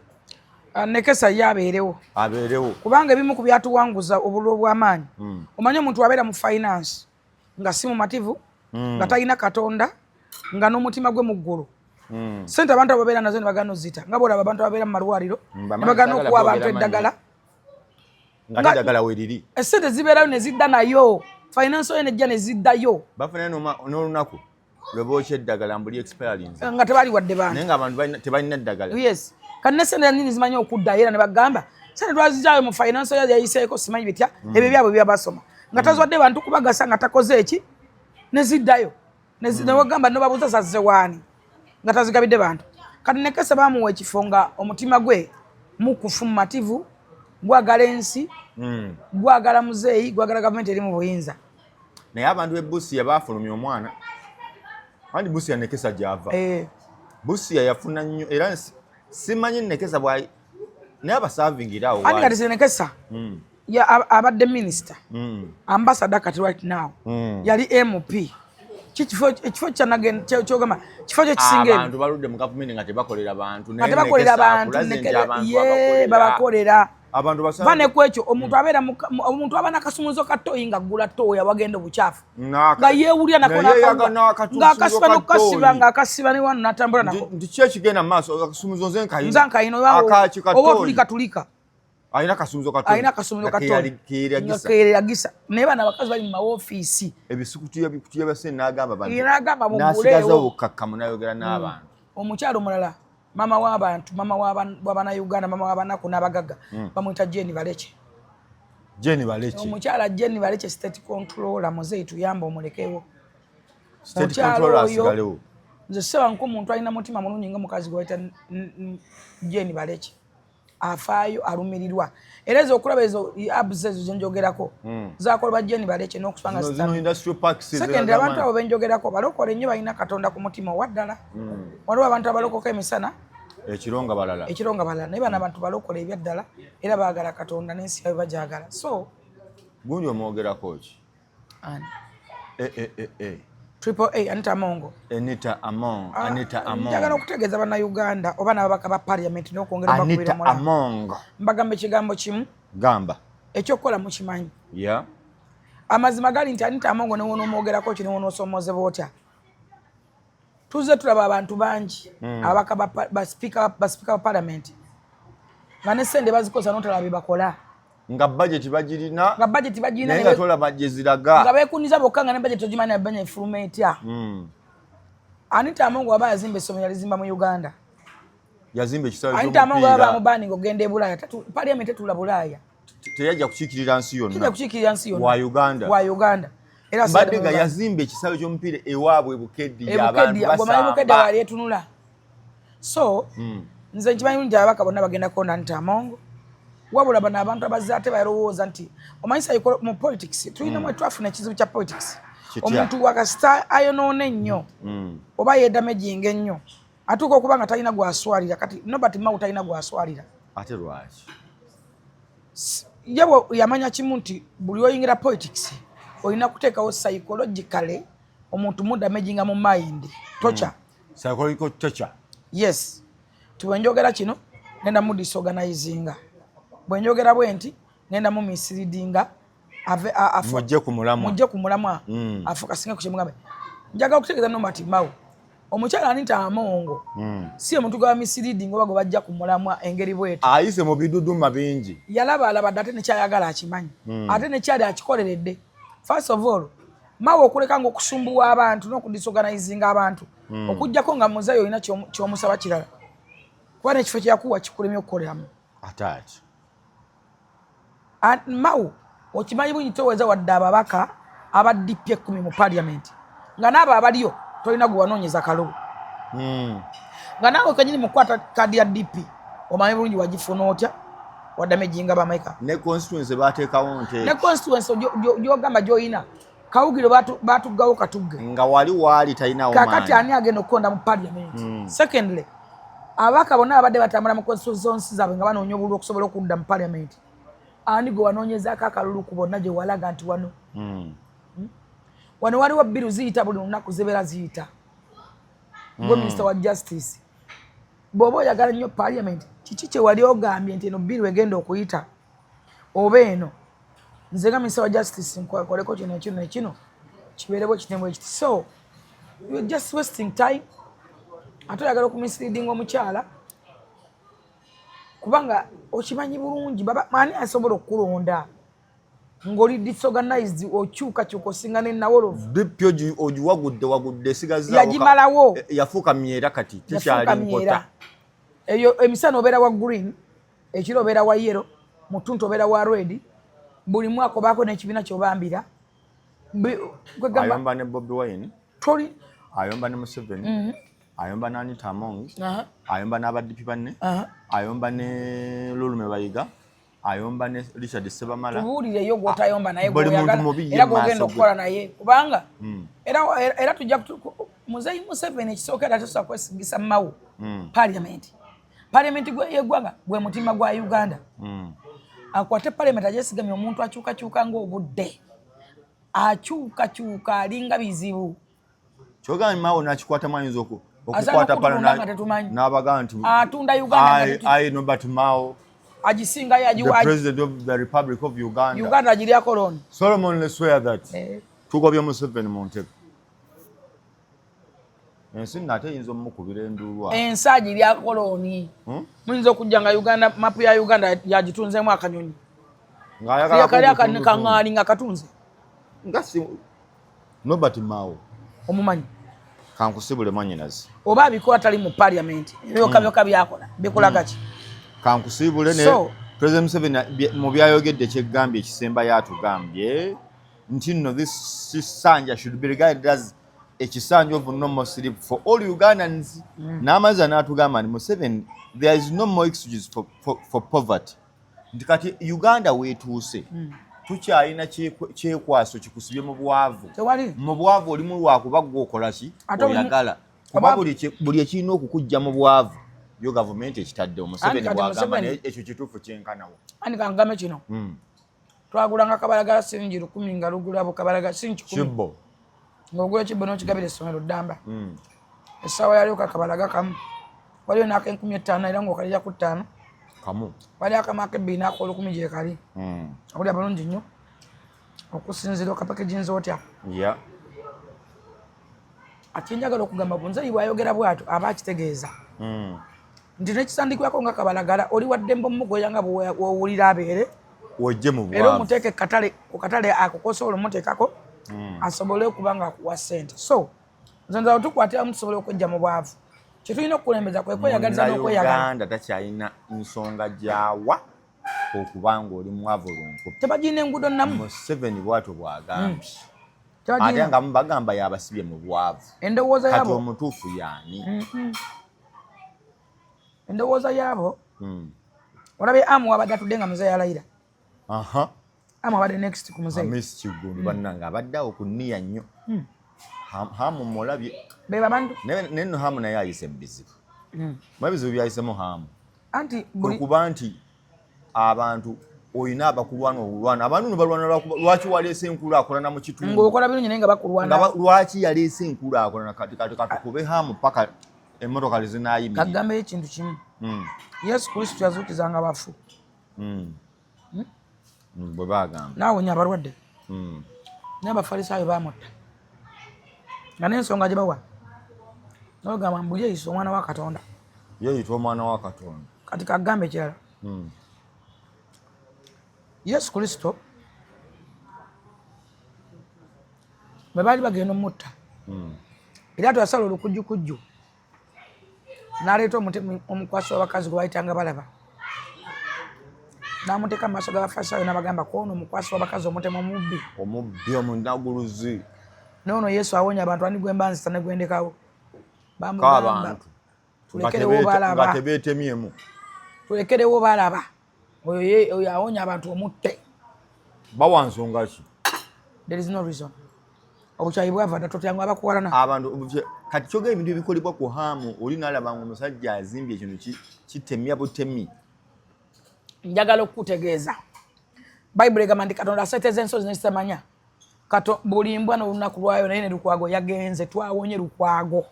Speaker 1: Nekesa yabeerewo kubanga ebimu ku byatuwanguza obululu obw'amaanyi omanyi omuntu abeera mu finance nga si mumativu nga talina Katonda nga n'omutima gwe mu ggulu sente abantu ababeera nazo ne bagana ozita nga bwolaba abantu ababeera mu malwaliro ne bagana okuwa abantu eddagala
Speaker 2: nga weriri
Speaker 1: esente zibeerayo ne zidda nayo finance yo nejja ne ziddayo
Speaker 2: bafuna n'olunaku lwe bookya eddagala mbuli experience
Speaker 1: nga tebali wadde baana
Speaker 2: naye nga abantu tebalina eddagala
Speaker 1: yes kati ne sente nini zimanyi okuddayo era ne bagamba sente twazizaayo mu finance yo yayiseeko simanyi bitya ebyo byabwe byabasoma nga tazwadde bantu kubagasa nga takoze eki neziddayo newagamba nobabuuza zazze waani nga tazigabidde bantu kati Nekesa bamuwa ekifo nga omutima gwe mukufu mumativu gwagala ensi gwagala muzeeyi gwagala gavumenti eri mu buyinza
Speaker 2: naye abantu b'Busia bafulumya omwana andi Busia Nekesa gyava Busia yafuna nnyo era simanyi Nekesa bwayi naye abasavingira awo
Speaker 1: andi kati Nekesa ya abadde minister ambassador kati right now yali MP ekifo kyogamba kifo kyekisinga
Speaker 2: abantu baludde mu gavumenti nga tebakolera abantu
Speaker 1: tebakolera abantu babakolera
Speaker 2: abantu
Speaker 1: bane kwekyo omuntu aba nakasumuzo katoyi nga gula toya wagenda obuchafu nga yeewulya ng'akasiba nokukasiba ng'akasiba ne wano n'atambula nako
Speaker 2: ndi ki ekigenda mu maaso akasumuzo nze
Speaker 1: nkayina oba tulika
Speaker 2: alina kasumuzo katoyi
Speaker 1: keeragisa naye bano abakazi bali mu mawofiisi
Speaker 2: ebisukutiya bya sente n'agamba
Speaker 1: n'asigaza
Speaker 2: obukakkamu n'ayogera n'abantu
Speaker 1: omukyalo mulala mama w'abantu mama w'abannayuganda mama w'abanaku n'abagagga bamuyita Jane Baleke omukyala Jane Baleke state controller muzeeyi tuyamba omulekewo oyo nze seba nk'omuntu alina mutima mulungi nga mukazi gwe bayita Jane Baleke afaayo alumirirwa era ezo okulaba ezo abs ezo zenjogerako zakolebwa Jane Baleke n'okusanga second abantu abo benjogerako balokole nnyo balina Katonda ku mutima waddala waliwo abantu abalokoka emisana
Speaker 2: ekironga balala
Speaker 1: naye bano abantu balokola ebyaddala era baagala Katonda n'ensi yawe bagyagala so
Speaker 2: gundi omwogerako ki
Speaker 1: Triple A Anita Among njagala okutegeeza bannayuganda oba n'ababaka ba parliament n'okwongera
Speaker 2: Anita Among
Speaker 1: mbagamba ekigambo kimu
Speaker 2: gamba
Speaker 1: ekyokukola mukimanyi amazima gali nti Anita Among newonoomwogerako ki newonoosomozebwa otya tuzze tulaba abantu bangi ababaka baspeaker ba parliament nga n'essente bazikoza n'otalaba bye bakola
Speaker 2: nga budget bagirina
Speaker 1: naye
Speaker 2: nga tolaba gye ziraga
Speaker 1: nga beekuniza bokka nga ne budget ogimanyi abanya efuluma etya Anita Among aba yazimba essomero yalizimba mu Uganda
Speaker 2: yazimba ekisalo
Speaker 1: Anita Among aba mubani ng'ogenda e Bulaaya parliament etula Bulaaya
Speaker 2: teyajja kukiikirira nsi yonna
Speaker 1: wa Uganda era
Speaker 2: mbadde nga yazimba ekisalo ky'omupiira ewaabwe Bukeddi
Speaker 1: abantu basamba wali etunula so nze nkimanyi nti ababaka bonna bagenda kukonda Anita Among wabula bano abantu abazze ate balowooza nti omanyisa mu politics tulina mwe twafuna ekizibu kya politics omuntu wakasita ayonoona ennyo oba yeddamejinga ennyo atuuka okuba nga talina gwaswalira kati Nobert Mao talina gwaswalira
Speaker 2: ate lwaki
Speaker 1: yabo yamanya kimu nti buli oyingira politics olina kuteekawo psychologically omuntu muddamejinga mu mind tocha
Speaker 2: psychological torture
Speaker 1: yes tubwenjogera kino ngenda mu disorganizinga bwenjogera bwe nti ngenda mu misleadinga
Speaker 2: mujje ku mulamwa
Speaker 1: afokasinga ku kyemugambe njaga okutegeeza Nobert Mao omukyala Anita Among si omuntu gwa misleading oba gwe bajja ku mulamwa engeri bwetu
Speaker 2: ayise mu biduduma bingi
Speaker 1: yalaba ate nekyayagala akimanyi ate nekyali akikoleredde first of all Mao okuleka nga okusumbuwa abantu n'okudisorganizinga abantu okujjako nga muzeeyi olina ky'omusaba kirala kuba n'ekifo kyeyakuwa kikulemye okukoleramu
Speaker 2: atati
Speaker 1: Mao okimanyi bungi toweza wadde ababaka aba DP 10 mu parliament nga naabo abaliyo tolina gwe wanoonyeza kalulu nga naawe kenyini mukwata kadi ya DP omanyi bulungi wagifuna otya waddamejinga bamaika
Speaker 2: ne constituency bateekawo nte
Speaker 1: ne constituency gyogamba gy'olina kawugiro batuggawo katugge
Speaker 2: nga wali talinawo maanyi
Speaker 1: kakati ani agenda okukonda mu parliament secondly ababaka bonna abadde batambula mu constituency zaabwe nga banoonya obululu okusobola okudda mu parliament ani gwe wanoonyezaako akalulu ku bonna gye walaga nti wano wano waliwo bbiru ziyita buli lunaku zibeera ziyita gwe minisita wa justice bw'oba oyagala nnyo parliament kiki kye wali ogambye nti eno bbiru egenda okuyita oba eno nze nga minisita wa justice nkoleko kino ekino nekino kibeerebwe kitembwe ekiti so you're just wasting time ate oyagala okumisleadinga omukyala kubanga okimanyi bulungi maani asobola okukulonda ng'oli disorganized okyuka kyukosinga ne nawolovu
Speaker 2: DP ogiwagudde esigaza
Speaker 1: yagimalawo
Speaker 2: yafuuka myera kati kikyali nkota
Speaker 1: eyo emisana obeera wa green ekiro obeera wa yellow mutuntu obeera wa red buli mwaka obaako n'ekibiina ky'obambira
Speaker 2: ayomba ne Bobi Wine
Speaker 1: toli
Speaker 2: ayomba ne Museveni ayomba ne Anita Among ayomba n'abaddipi banne ayomba ne Lulume Bayiga ayomba ne Richard Sebamala
Speaker 1: tubuulireyo gw'otayomba naye era gw'ogenda okukola naye kubanga era tujja Muzeeyi Museveni ekisookera tosobola kwesigisa mawo parliament yeggwanga gwe mutima gwa Uganda akwate parliament agyesigamye omuntu akyukakyuka ng'obudde akyukakyuka alinga bizibu
Speaker 2: kyogambye mawo nakikwata mayinza okukwata n'abagaa nti
Speaker 1: atunda Uganda
Speaker 2: Nobert Mao
Speaker 1: agisinga
Speaker 2: the president of the Republic of
Speaker 1: Uganda agiria koloni
Speaker 2: Solomon let's swear that tugobye Museveni mu ntebe ensi nate yinza omukubira enduulwa
Speaker 1: ensi agiria koloni muyinza okujja nga Uganda mapu ya Uganda yagitunzemu akanyonyi kali akaŋŋaali nga katunze
Speaker 2: ngasi Nobert Mao
Speaker 1: omumanyi
Speaker 2: kankusibule mwanyinazi
Speaker 1: oba abikola tali mu parliament ebyoka byakola bikolaga ki
Speaker 2: kankusibule ne President Museveni mu byayogedde kyegambye ekisemba yatugambye nti no this Sanja should be regarded as ekisanja of normal sleep for all Ugandans n'amaza n'atugamba nti Museveni there is no more excuses for poverty nti kati Uganda weetuuse tukyalina kyekwaso kikusibye mu bwavu olimu lwakuba gwokola ki oyagala kuba buli ekirina okukujja mu bwavu yo gavumenti ekitadde Museveni bwagamba ekyo kituufu kyenkanawo
Speaker 1: ani kangame kino twagulanga kabalagala siringi 10 nga lugula bukabalagala siringi 10 ng'ogula kibbo n'okigabira essomero ddamba essaawa yaliyo kakabalaga kamu waliyo n'ak'enkumi 5 era ng'okalija ku 5
Speaker 2: kamu
Speaker 1: wali akamu ak'ebbiri n'ak'olukumi gye kali okuli abalungi nnyo okusinziira okapakeginzi otya ate njagala okugamba Muzeeyi bw'ayogera bw'atyo aba akitegeeza nti nekisandikirako nga kabalagala oli waddembe omuggoya nga bw'owulira abeere
Speaker 2: ojje mu bwavu
Speaker 1: era omuteeke ku katale akukosobola omuteekako asobole okuba nga akuwa ssente so nzonza otukwatiramu tusobole okujja mu bwavu kyetulina okukulembeza kwe kweyagaliza n'okweyagala
Speaker 2: Uganda takyalina nsonga gyawa okuba nga oli mwavu lunkupu
Speaker 1: tebagirina enguudo namu
Speaker 2: Museveni bwatyo bwagambye ate nga bagamba yabasibye mu bwavu
Speaker 1: endowooza
Speaker 2: kati
Speaker 1: yabo
Speaker 2: omutuufu yaani
Speaker 1: endowooza yabo olabye amu wabadde atudde nga Muzeeyi alayira amu abadde next ku Muzeeyi
Speaker 2: amisi kigundu bannanga abadde awo ku nniya nnyo hamu mulabye
Speaker 1: be babantu
Speaker 2: neno hamu naye ayise bizibu mwebizibu byayisemu hamu
Speaker 1: anti
Speaker 2: kuba nti abantu oyina abakulwana olulwana abantu no balwana lwaki waleese enkulaakulana mu kitundu
Speaker 1: ng'okola birungi naye nga bakulwana
Speaker 2: lwaki yaleese enkulaakulana kati katukube hamu paka emmotoka lezinaayimira
Speaker 1: kagambeyo ekintu kimu Yesu Kristo yazuukizanga bafu
Speaker 2: bwe bagamba
Speaker 1: n'awonya abalwadde naye abafalisaayo baamutta nga n'ensonga gye bawa nogamba mbuli yeyisa omwana wa Katonda
Speaker 2: yeeyita omwana wa Katonda
Speaker 1: kati kagambe ekirala Yesu Kristo bwe baali bagenda omutta era tuyasala olukujjukujju n'aleeta omukwasi w'abakazi gwe bayitanga balaba n'amuteeka mu maaso g'abafalisaayo n'abagamba ku ono omukwasi w'abakazi omutemu omubbi
Speaker 2: omunaguluzi
Speaker 1: noono Yesu awonya abantu ani gwe mbanzisa ne gwendekawo bamugamba tulekerewo balaba
Speaker 2: tebeetemyemu
Speaker 1: tulekerewo balaba oyo awonya abantu omutte
Speaker 2: bawa nsonga ki
Speaker 1: there is no reason obukyayi bwava datotyanga abakuwalana
Speaker 2: abantu kati kyoga ebintu ebikolebwa ku hamu oli nalaba nga omusajja azimbye ekintu kitemya butemi
Speaker 1: njagala okukutegeeza bayibuli egamba nti Katonda aseeteza ensozi nezitamanya buli mbwa n'olunaku lwayo naye ne Lukwago yagenze twawonye Lukwago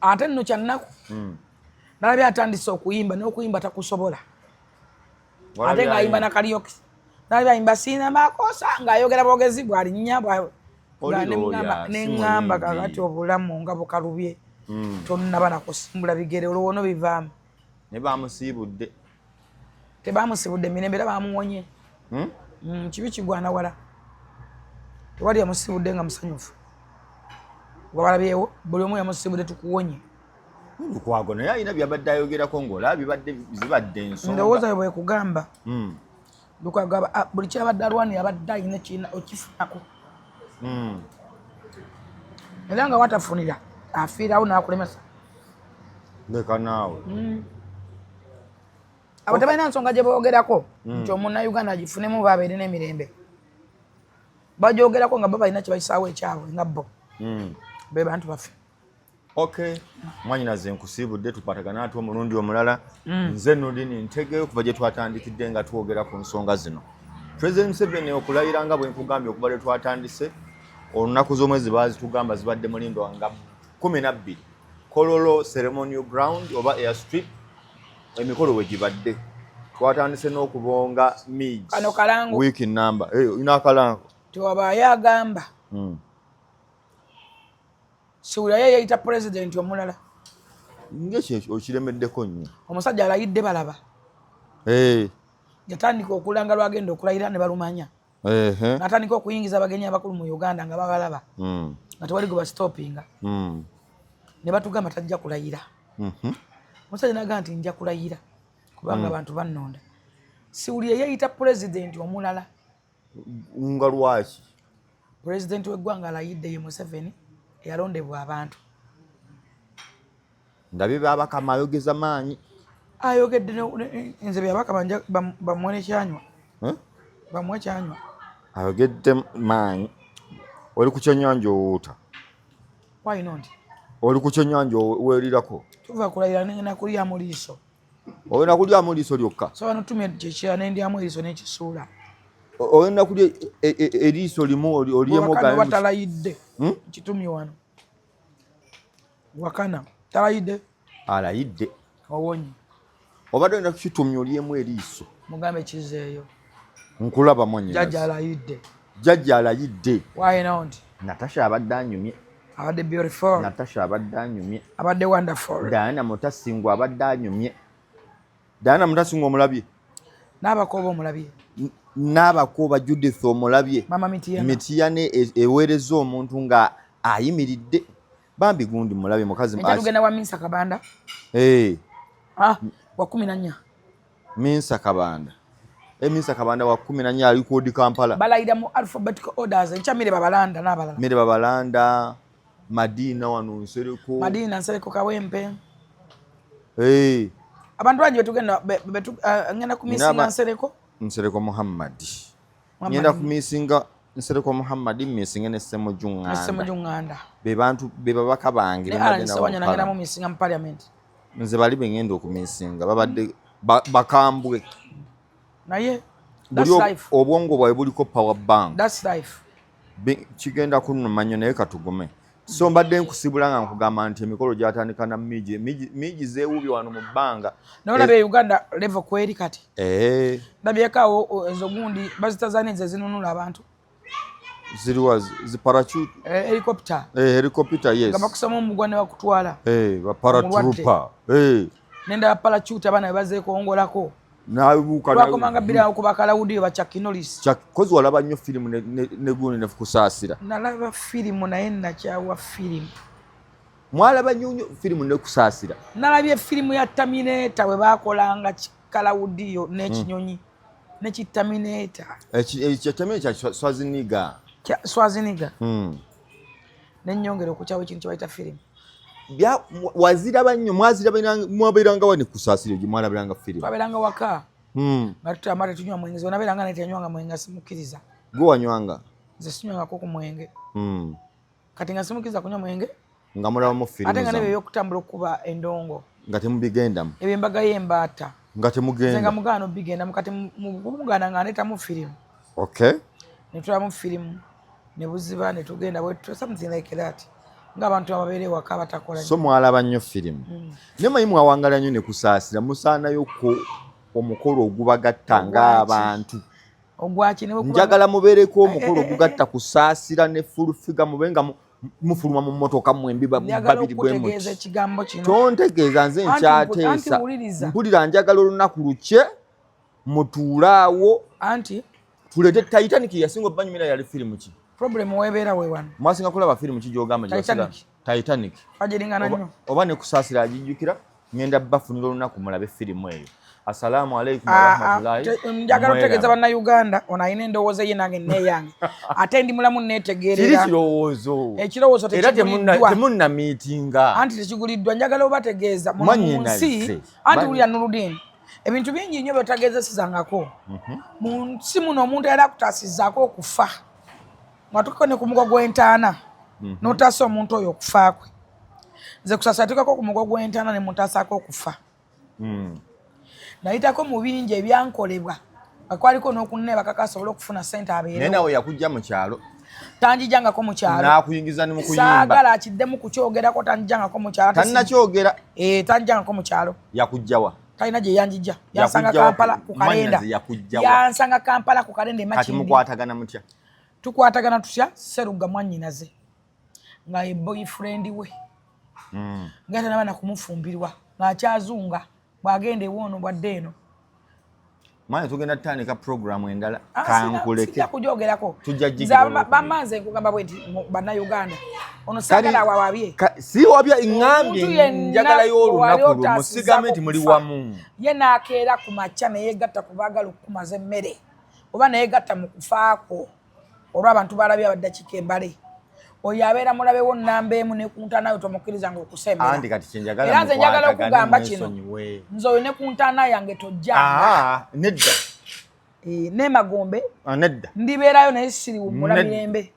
Speaker 1: ate nno kyannaku nalabye atandise okuyimba n'okuyimba takusobola ate ng'ayimba nakalyoki nalabye ayimba siina makosa ng'ayogera bwogezi bwalinnya neŋŋamba kakati obulamu nga bukalubye tonnaba nakusimbula bigere olwono bivaamu
Speaker 2: ne bamusiibudde
Speaker 1: tebamusibudde emirembe era bamuwonye kibi kigwana wala tewali yamusibudde nga musanyufu wabalabyewo buli omu yamusibudde tukuwonye
Speaker 2: Lukwago naye alina byabadde ayogerako ng'olaba zibadde ensonga
Speaker 1: ndowooza bwe kugamba lukagaba buli kyabadde alwani yabadde alina kina okifunako era nga watafunira afiirawo n'akulemesa
Speaker 2: leka naawe
Speaker 1: abo tebalina nsonga gye boogerako nti omunnayuganda agifunemu babeere n'emirembe bagyogerako nga bo balina kye bayisaawo ekyabwe nga bo be bantu baffe.
Speaker 2: Okay, mwanyinaze nkusiibudde tukwatagana ate omulundi omulala. Nze Nurdin Ntege okuva gye twatandikidde nga twogera ku nsonga zino. President Museveni okulayira nga bwe nkugambye okuva lwe twatandise olunaku z'omwezi baazitugamba zibadde mulindo nga 12 Kololo Ceremonial Ground oba Airstrip emikolo we gibadde. Twatandise n'okubonga Midge
Speaker 1: kano kalango
Speaker 2: wiki number ina akalango
Speaker 1: tiwabaayo agamba siwulira ye yayita pulezidenti omulala
Speaker 2: ng'ekyo okiremeddeko nnyo.
Speaker 1: omusajja alayidde balaba yatandika okulanga lwagenda okulayira ne balumanya n'atandika okuyingiza abagenyi abakulu mu Uganda nga babalaba nga tewali gwe basitopinga ne batugamba tajja kulayira. Omusajja n'agamba nti nja kulayira kubanga abantu bannonda. Siwulire yayita pulezidenti omulala
Speaker 2: nga lwaki
Speaker 1: pulezidenti w'eggwanga alayidde ye Museveni eyalondebwa abantu.
Speaker 2: Ndabye Babakama ayogeza maanyi
Speaker 1: Ayogedde nze Babakama bamuwe n'ekyanywa bamuwe ekyanywa
Speaker 2: ayogedde maanyi. Oli ku kyennyanja owuuta
Speaker 1: why not
Speaker 2: oli ku kyennyanja weerirako
Speaker 1: tuva kulayira nengenda kulyamu liiso
Speaker 2: olina kulyamu liiso lyokka
Speaker 1: so bano tumye kyekira nendyamu eriiso n'ekisuula
Speaker 2: olina kulya eriiso limu olyemu
Speaker 1: wakana talayidde kitumye wano wakana talayidde
Speaker 2: alayidde
Speaker 1: owonye
Speaker 2: obadde olina kukitumya olyemu eriiso
Speaker 1: mugambe kizeeyo
Speaker 2: nkulaba mwenye
Speaker 1: jjajja alayidde
Speaker 2: jjajja alayidde
Speaker 1: why not
Speaker 2: Natasha abadde anyumye
Speaker 1: abadde beautiful
Speaker 2: Natasha abadde anyumye
Speaker 1: abadde wonderful
Speaker 2: Diana Mutasingo abadde anyumye Diana Mutasingo omulabye
Speaker 1: n'abakooba omulabye
Speaker 2: n'abakooba Judith omulabye
Speaker 1: mama
Speaker 2: Mitiyane eweereza omuntu nga ayimiridde bambi gundi mulabye mukazi
Speaker 1: tugenda wa Minsa Kabanda wa 14
Speaker 2: Minsa Kabanda Minsa Kabanda wa 14 ali ku Odi Kampala
Speaker 1: balayira mu alphabetical orders enchamire babalanda n'abalala
Speaker 2: mere babalanda Madina wano Nsereko
Speaker 1: Madina Nsereko Kawempe abantu bangi betugenda ngenda ku misinga
Speaker 2: Nsereko Muhammad ngenda ku misinga Nsereko Muhammad misinga ne Ssemujunganda be bantu be babaka bange
Speaker 1: ngenda mu misinga mu parliament
Speaker 2: nze bali bengenda okumisinga babadde bakambwe
Speaker 1: naye that's life
Speaker 2: obwongo bwawe buliko power bank
Speaker 1: that's life
Speaker 2: kigenda kunumanya naye katugume so mbadde nkusibula nga nkugamba nti emikolo gyatandika na miji zeewubye wano mu bbanga
Speaker 1: naye Uganda level kweri kati ndabyekawo ezo gundi bazitazane nze zinunula abantu
Speaker 2: ziriwa ziparachute helicopter yes
Speaker 1: nga bakusoma omugwa ne bakutwala
Speaker 2: baparatrooper
Speaker 1: nenda parachute abana bebazeekongolako
Speaker 2: nabuka
Speaker 1: bakomanga bila ku bakalawudiyo ba Chuck Norris
Speaker 2: kozi walaba nnyo filimu ne gundi ne kusaasira
Speaker 1: nalaba filimu naye nakyawa filimu
Speaker 2: mwalaba nnyo filimu ne kusaasira
Speaker 1: nalabye filimu ya Terminator we bakolanga kalawudiyo n'ekinyonyi ne Terminator
Speaker 2: Terminator
Speaker 1: Schwarzenegger n'ennyongera okukyawo ekintu kye bayita filimu
Speaker 2: waziraba nnyo mwabeeranga wani kusaasira gye mwalabiranga firimu
Speaker 1: twabeeranga waka nga tutambula tetunywa mwenge zona beeranga netenywanga mwenge simukkiriza
Speaker 2: gwe wanywanga
Speaker 1: nze sinywangako ku mwenge kati nga simukkiriza kunywa mwenge
Speaker 2: nga mulabamu firimu
Speaker 1: ate nga nebyo ebyokutambula okuba endongo
Speaker 2: nga temubigendamu
Speaker 1: ebyo embaga y'embaata
Speaker 2: nga temugenda
Speaker 1: nga mugaana obigendamu kati mugaana nga aneetamu firimu netulamu firimu ne buziba ne tugenda something like that ng'abantu ababeere waka batakola
Speaker 2: so mwalaba nnyo firimu ne manyi mwawangala nnyo ne kusaasira musaanayo ko omukolo ogubagatta ng'abantu njagala mubeereko omukolo ogugatta kusaasira ne fulufiga mube nga mufuluma mu mmotoka mwembi babiri bwe muti tontegeeza nze nkyateesa mpulira njagala olunaku lukye mutuulaawo tulete Titanic yasinga obanyumira yali firimu ki
Speaker 1: problem webeera we wano
Speaker 2: mwasinga kulaba firimu kijogamba Titanic
Speaker 1: agiringana nnyo
Speaker 2: oba ne kusaasira agijjukira ngenda bafunira olunaku mulabe firimu eyo Assalamu alaikum warahmatullahi.
Speaker 1: Njagala otegeeza bannayuganda ono alina endowooza ye nange neeyange ate ndi mulamu neetegeerera
Speaker 2: kiri kirowoozo
Speaker 1: ekirowoozo tekiguliddwa
Speaker 2: temunnamiitinga
Speaker 1: anti tekiguliddwa njagala obategeeza mu nsi anti wulira Nurudeen ebintu bingi nnyo byotageezesezangako mu nsi muno omuntu era akutaasizzaako okufa nga tukiko ne ku mugo gw'entaana n'otaasa omuntu oyo okufa kwe nze kusasatikako ku mugo gw'entaana ne mutaasaako okufa nayitako mu bingi ebyankolebwa akwaliko n'okunneeba kaka asobole okufuna ssente abeerewo
Speaker 2: naye nawe yakujja mu kyalo
Speaker 1: tanjijjangako mu kyalo
Speaker 2: n'akuyingiza ne mu kuyimba
Speaker 1: saagala akiddemu kukyogerako tanjijjangako mu kyalo
Speaker 2: tannakyogera
Speaker 1: tanjijjangako mu kyalo
Speaker 2: yakujjawa
Speaker 1: talina gye yanjijja yansanga Kampala ku kalenda yansanga Kampala ku kalenda
Speaker 2: kati mukwatagana mutya
Speaker 1: tukwatagana tutya Sserugga mwannyinaze nga ye boyfriend we nga tanaba nakumufumbirwa ng'akyazunga bwagenda ewoono bwadde eno
Speaker 2: mwana tugenda tutandika programu endala kankuleke
Speaker 1: kujoogerako bamaze nkugamba bwe nti bannayuganda ono saagala wawabye
Speaker 2: si wabya eŋŋambye njagala y'olunaku lwo musigame nti muli wamu
Speaker 1: ye naakeera ku makya neyeegatta ku baagala okukumaza emmere oba neyeegatta mu kufaako olw'abantu balabye abaddakiika embale oyo abeera mulabewo nnamba emu ne ku ntaana yo tomukkirizanga okusembera era nze njagala okugamba kino nze oyo ne ku ntaana yange tojjanga
Speaker 2: nedda
Speaker 1: ne Magombe
Speaker 2: nedda
Speaker 1: ndibeerayo naye siriwummula mirembe